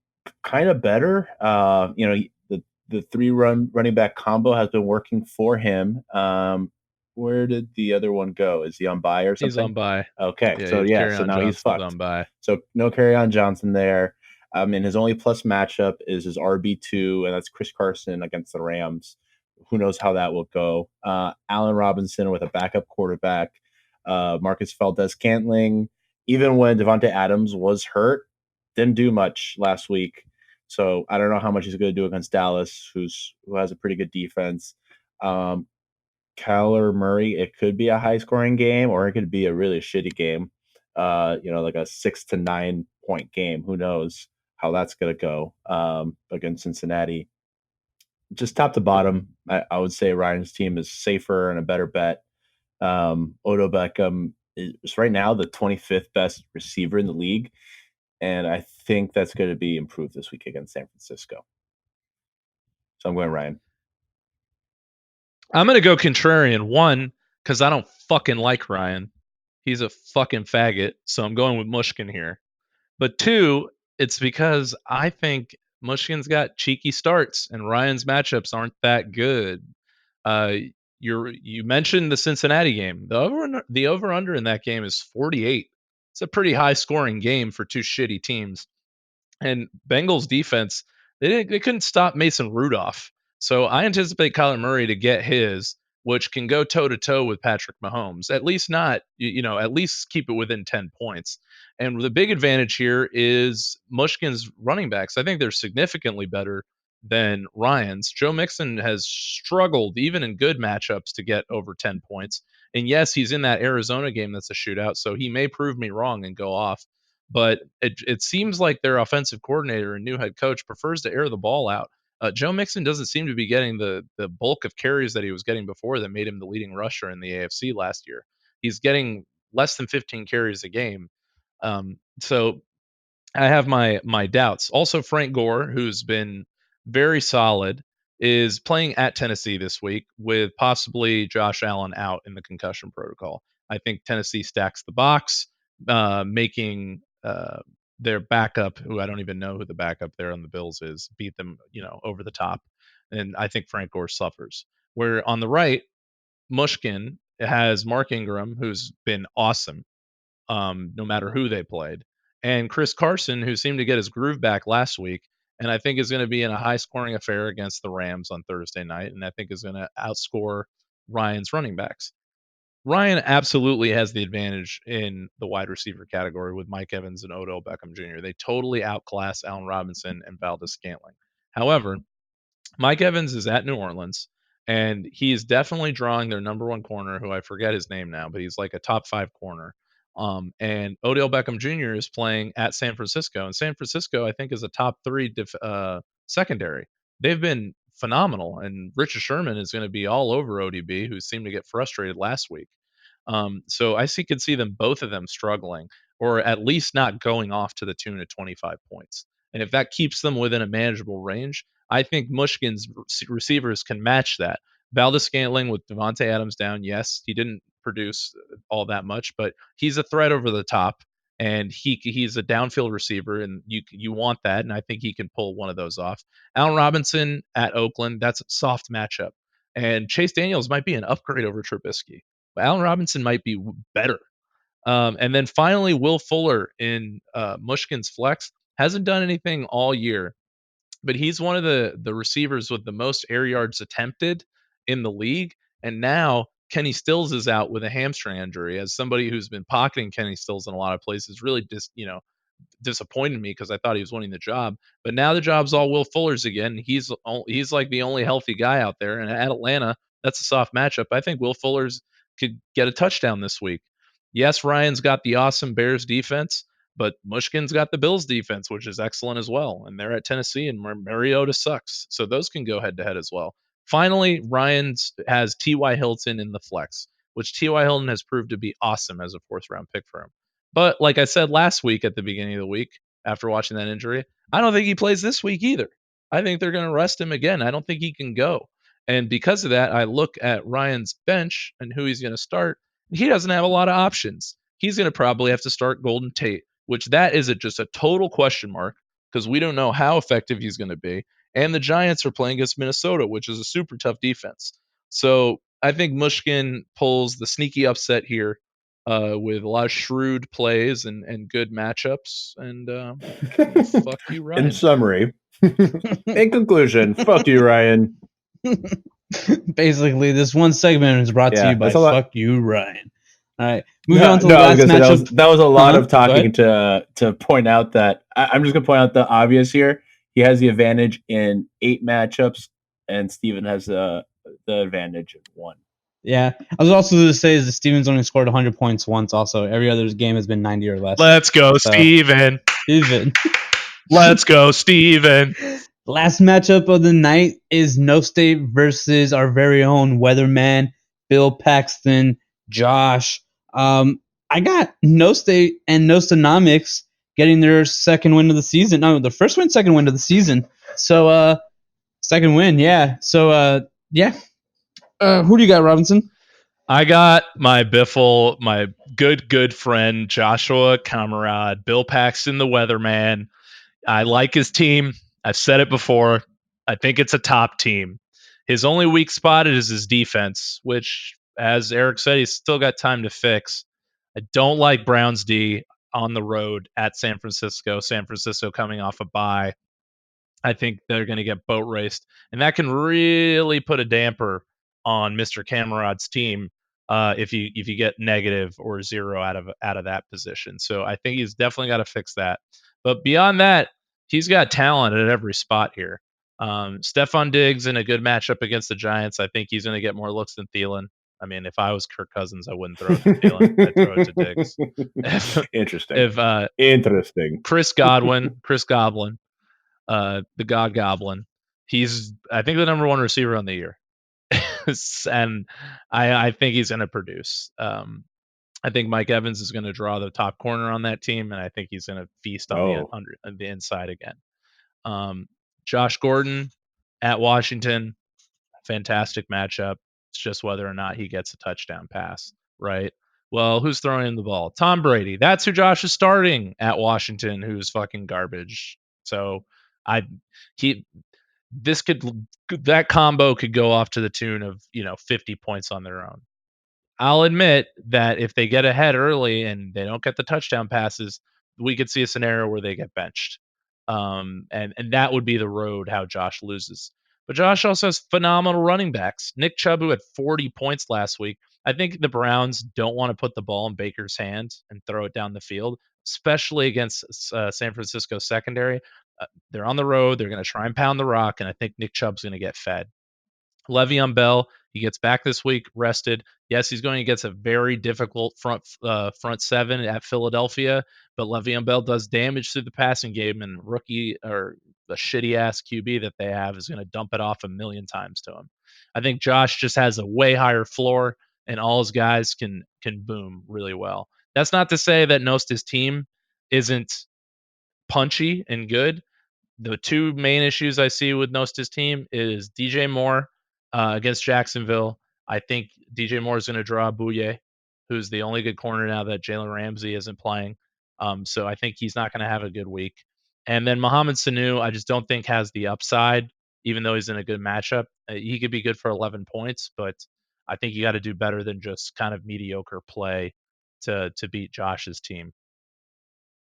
kind of better. The 3 running back combo has been working for him. Where did the other one go? Is he on bye or something? He's on bye. Okay, so now he's fucked. On bye. So no Kerryon Johnson there. And his only plus matchup is his RB2, and that's Chris Carson against the Rams. Who knows how that will go? Allen Robinson with a backup quarterback. Marcus Valdez-Scantling, even when Devontae Adams was hurt, didn't do much last week. So I don't know how much he's going to do against Dallas, who has a pretty good defense. Kyler Murray, it could be a high-scoring game, or it could be a really shitty game. Like a 6 to 9 point game. Who knows how that's going to go against Cincinnati. Just top to bottom, I would say Ryan's team is safer and a better bet. Odell Beckham is right now the 25th best receiver in the league, and I think that's going to be improved this week against San Francisco. So I'm going Ryan. I'm going to go contrarian. One, because I don't fucking like Ryan. He's a fucking faggot, so I'm going with Mushkin here. But 2, it's because I think Mushkin's got cheeky starts, and Ryan's matchups aren't that good. You mentioned the Cincinnati game. The over-under in that game is 48. It's a pretty high-scoring game for 2 shitty teams. And Bengals defense, they couldn't stop Mason Rudolph. So I anticipate Kyler Murray to get his, which can go toe-to-toe with Patrick Mahomes. At least at least keep it within 10 points. And the big advantage here is Mushkin's running backs. I think they're significantly better than Ryan's. Joe Mixon has struggled, even in good matchups, to get over 10 points. And yes, he's in that Arizona game that's a shootout, so he may prove me wrong and go off. But it seems like their offensive coordinator and new head coach prefers to air the ball out. Joe Mixon doesn't seem to be getting the bulk of carries that he was getting before that made him the leading rusher in the AFC last year. He's getting less than 15 carries a game. So I have my doubts. Also, Frank Gore, who's been very solid. is playing at Tennessee this week with possibly Josh Allen out in the concussion protocol. I think Tennessee stacks the box, making their backup, who I don't even know who the backup there on the Bills is, beat them, over the top. And I think Frank Gore suffers. Where on the right, Mushkin has Mark Ingram, who's been awesome, no matter who they played, and Chris Carson, who seemed to get his groove back last week, and I think is going to be in a high-scoring affair against the Rams on Thursday night, and I think is going to outscore Ryan's running backs. Ryan absolutely has the advantage in the wide receiver category with Mike Evans and Odell Beckham Jr. They totally outclass Allen Robinson and Valdez-Scantling. However, Mike Evans is at New Orleans, and he is definitely drawing their number one corner, who I forget his name now, but he's like a top 5 corner. And Odell Beckham Jr. is playing at San Francisco, and San Francisco, I think, is a top 3 secondary. They've been phenomenal, and Richard Sherman is going to be all over ODB, who seemed to get frustrated last week. So could see both of them struggling, or at least not going off to the tune of 25 points. And if that keeps them within a manageable range, I think Mushkin's receivers can match that. Valdez-Scantling with Devontae Adams down, yes, he didn't produce all that much, but he's a threat over the top, and he's a downfield receiver, and you want that, and I think he can pull one of those off. Allen Robinson at Oakland, that's a soft matchup, and Chase Daniels might be an upgrade over Trubisky. But Allen Robinson might be better. And then finally, Will Fuller in Mushkin's flex hasn't done anything all year, but he's one of the receivers with the most air yards attempted in the league. And now Kenny Stills is out with a hamstring injury. As somebody who's been pocketing Kenny Stills in a lot of places, really disappointed me because I thought he was winning the job. But now the job's all Will Fuller's again. He's like the only healthy guy out there. And at Atlanta, that's a soft matchup. I think Will Fuller's could get a touchdown this week. Yes, Ryan's got the awesome Bears defense, but Mushkin's got the Bills defense, which is excellent as well. And they're at Tennessee, and Mariota sucks. So those can go head to head as well. Finally, Ryan's has T.Y. Hilton in the flex, which T.Y. Hilton has proved to be awesome as a 4th-round pick for him. But like I said last week at the beginning of the week, after watching that injury, I don't think he plays this week either. I think they're going to rest him again. I don't think he can go. And because of that, I look at Ryan's bench and who he's going to start. He doesn't have a lot of options. He's going to probably have to start Golden Tate, which that is just a total question mark because we don't know how effective he's going to be. And the Giants are playing against Minnesota, which is a super tough defense. So I think Mushkin pulls the sneaky upset here with a lot of shrewd plays and good matchups. And fuck you, Ryan. In summary, in conclusion, fuck you, Ryan. Basically, this one segment is brought to you by Fuck You, Ryan. All right, moving on to the last matchup. That was a lot of talking to point out that I'm just going to point out the obvious here. He has the advantage in 8 matchups, and Steven has the advantage in 1. Yeah, I was also going to say is that Steven's only scored 100 points once. Also, every other game has been 90 or less. Let's go, Steven. Let's go, Steven. Last matchup of the night is No State versus our very own weatherman, Bill Paxton, Josh. I got No State and Nostonomics getting their second win of the season. No, the first win, second win of the season. So, second win, yeah. So, yeah. Who do you got, Robinson? I got my Biffle, my good friend, Joshua Camarade, Bill Paxton, the weatherman. I like his team. I've said it before. I think it's a top team. His only weak spot is his defense, which, as Eric said, he's still got time to fix. I don't like Browns D on the road at San Francisco. San Francisco coming off a bye. I think they're going to get boat raced, and that can really put a damper on Mr. Camarade's team if you get negative or 0 out of that position. So I think he's definitely got to fix that. But beyond that, he's got talent at every spot here. Stephon Diggs in a good matchup against the Giants. I think he's going to get more looks than Thielen. I mean, if I was Kirk Cousins, I wouldn't throw it to Thielen. I'd throw it to Diggs. Interesting. Interesting. Chris Goblin, the God Goblin. He's, I think, the number 1 receiver on the year. And I think he's going to produce. I think Mike Evans is going to draw the top corner on that team, and I think he's going to feast on the inside again. Josh Gordon, At Washington, fantastic matchup. It's just whether or not he gets a touchdown pass, right? Well, who's throwing in the ball? Tom Brady. That's who Josh is starting at Washington, who's fucking garbage. So I he this could that combo could go off to the tune of 50 points on their own. I'll admit that if they get ahead early and they don't get the touchdown passes, we could see a scenario where they get benched. And that would be the road how Josh loses. But Josh also has phenomenal running backs. Nick Chubb, who had 40 points last week. I think the Browns don't want to put the ball in Baker's hand and throw it down the field, especially against San Francisco secondary. They're on the road. They're going to try and pound the rock, and I think Nick Chubb's going to get fed. Le'Veon Bell, he gets back this week, rested. Yes, he's going against a very difficult front seven at Philadelphia, but Le'Veon Bell does damage through the passing game, and rookie or the shitty ass QB that they have is going to dump it off a million times to him. I think Josh just has a way higher floor, and all his guys can boom really well. That's not to say that Nosta's team isn't punchy and good. The two main issues I see with Nosta's team is DJ Moore against Jacksonville. I think DJ Moore is going to draw Bouye, who's the only good corner now that Jalen Ramsey isn't playing. So I think he's not going to have a good week. And then Mohamed Sanu, I just don't think has the upside, even though he's in a good matchup. He could be good for 11 points, but I think you got to do better than just kind of mediocre play to beat Josh's team.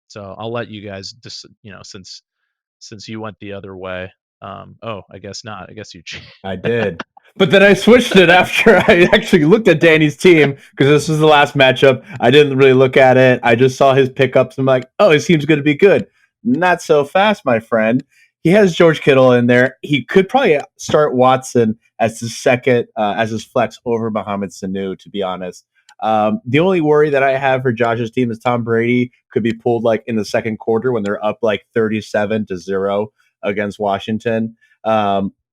So I'll let you guys just, since you went the other way. I guess not. I guess you. I did. But then I switched it after I actually looked at Danny's team because this was the last matchup. I didn't really look at it. I just saw his pickups. I'm like, oh, his team's going to be good. Not so fast, my friend. He has George Kittle in there. He could probably start Watson as his second, as his flex over Mohamed Sanu, to be honest. The only worry that I have for Josh's team is Tom Brady could be pulled like in the second quarter when they're up like 37-0 against Washington.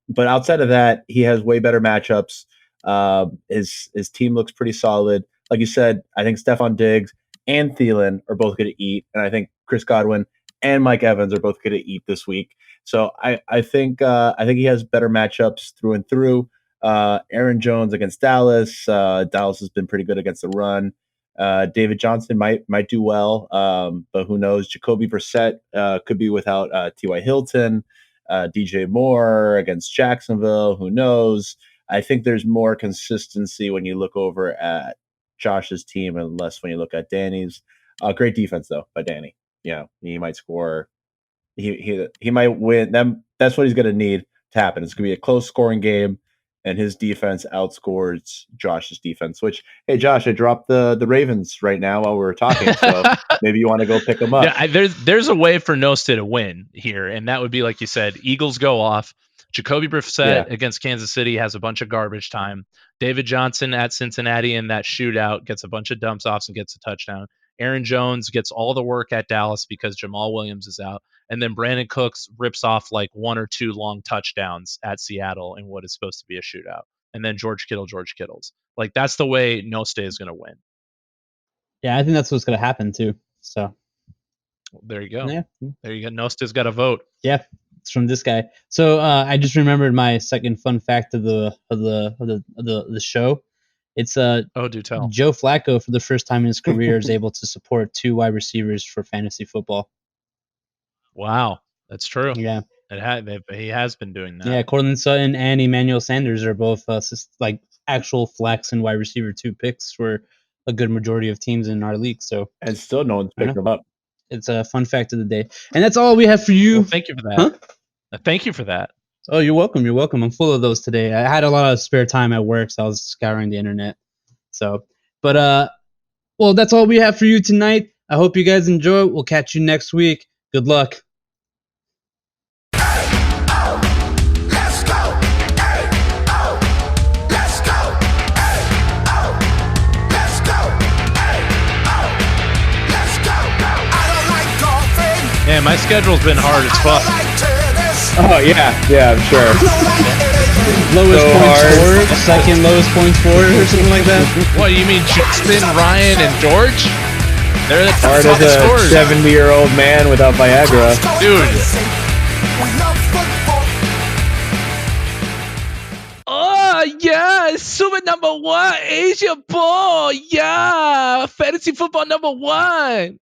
But outside of that, he has way better matchups. His team looks pretty solid. Like you said, I think Stephon Diggs and Thielen are both going to eat, and I think Chris Godwin and Mike Evans are both going to eat this week. So I think he has better matchups through and through. Aaron Jones against Dallas. Dallas has been pretty good against the run. David Johnson might do well, but who knows? Jacoby Brissett could be without T.Y. Hilton. DJ Moore against Jacksonville. Who knows? I think there's more consistency when you look over at Josh's team and less when you look at Danny's. Great defense though by Danny. He might score. He might win. That's what he's going to need to happen. It's going to be a close scoring game, and his defense outscores Josh's defense. Which, hey, Josh, I dropped the Ravens right now while we were talking, so maybe you want to go pick them up. Yeah, there's a way for Nosta to win here, and that would be, like you said, Eagles go off. Jacoby Brissett against Kansas City has a bunch of garbage time. David Johnson at Cincinnati in that shootout gets a bunch of dumps offs and gets a touchdown. Aaron Jones gets all the work at Dallas because Jamal Williams is out. And then Brandon Cooks rips off like one or two long touchdowns at Seattle in what is supposed to be a shootout. And then George Kittle's. Like, that's the way Nosta is going to win. Yeah, I think that's what's going to happen too. So there you go. Yeah. There you go. Nosta's got a vote. Yeah, it's from this guy. So I just remembered my second fun fact of the show. It's do tell. Joe Flacco, for the first time in his career, is able to support 2 wide receivers for fantasy football. Wow, that's true. Yeah, he has been doing that. Yeah, Cortland Sutton and Emmanuel Sanders are both like actual flex and wide receiver 2 picks for a good majority of teams in our league. So and still no one's picking them up. It's a fun fact of the day, and that's all we have for you. Well, thank you for that. Huh? Thank you for that. Oh, you're welcome. You're welcome. I'm full of those today. I had a lot of spare time at work, so I was scouring the internet. Well, that's all we have for you tonight. I hope you guys enjoy it. We'll catch you next week. Good luck. Yeah, my schedule's been hard as fuck. Oh yeah, I'm sure. Lowest points scored, second lowest points scored, or something like that. What, you mean Justin, Ryan, and George? They're the top hard as a scorers. 70-year-old man without Viagra. Dude. yeah, super number one, Asia boy, yeah, fantasy football number one.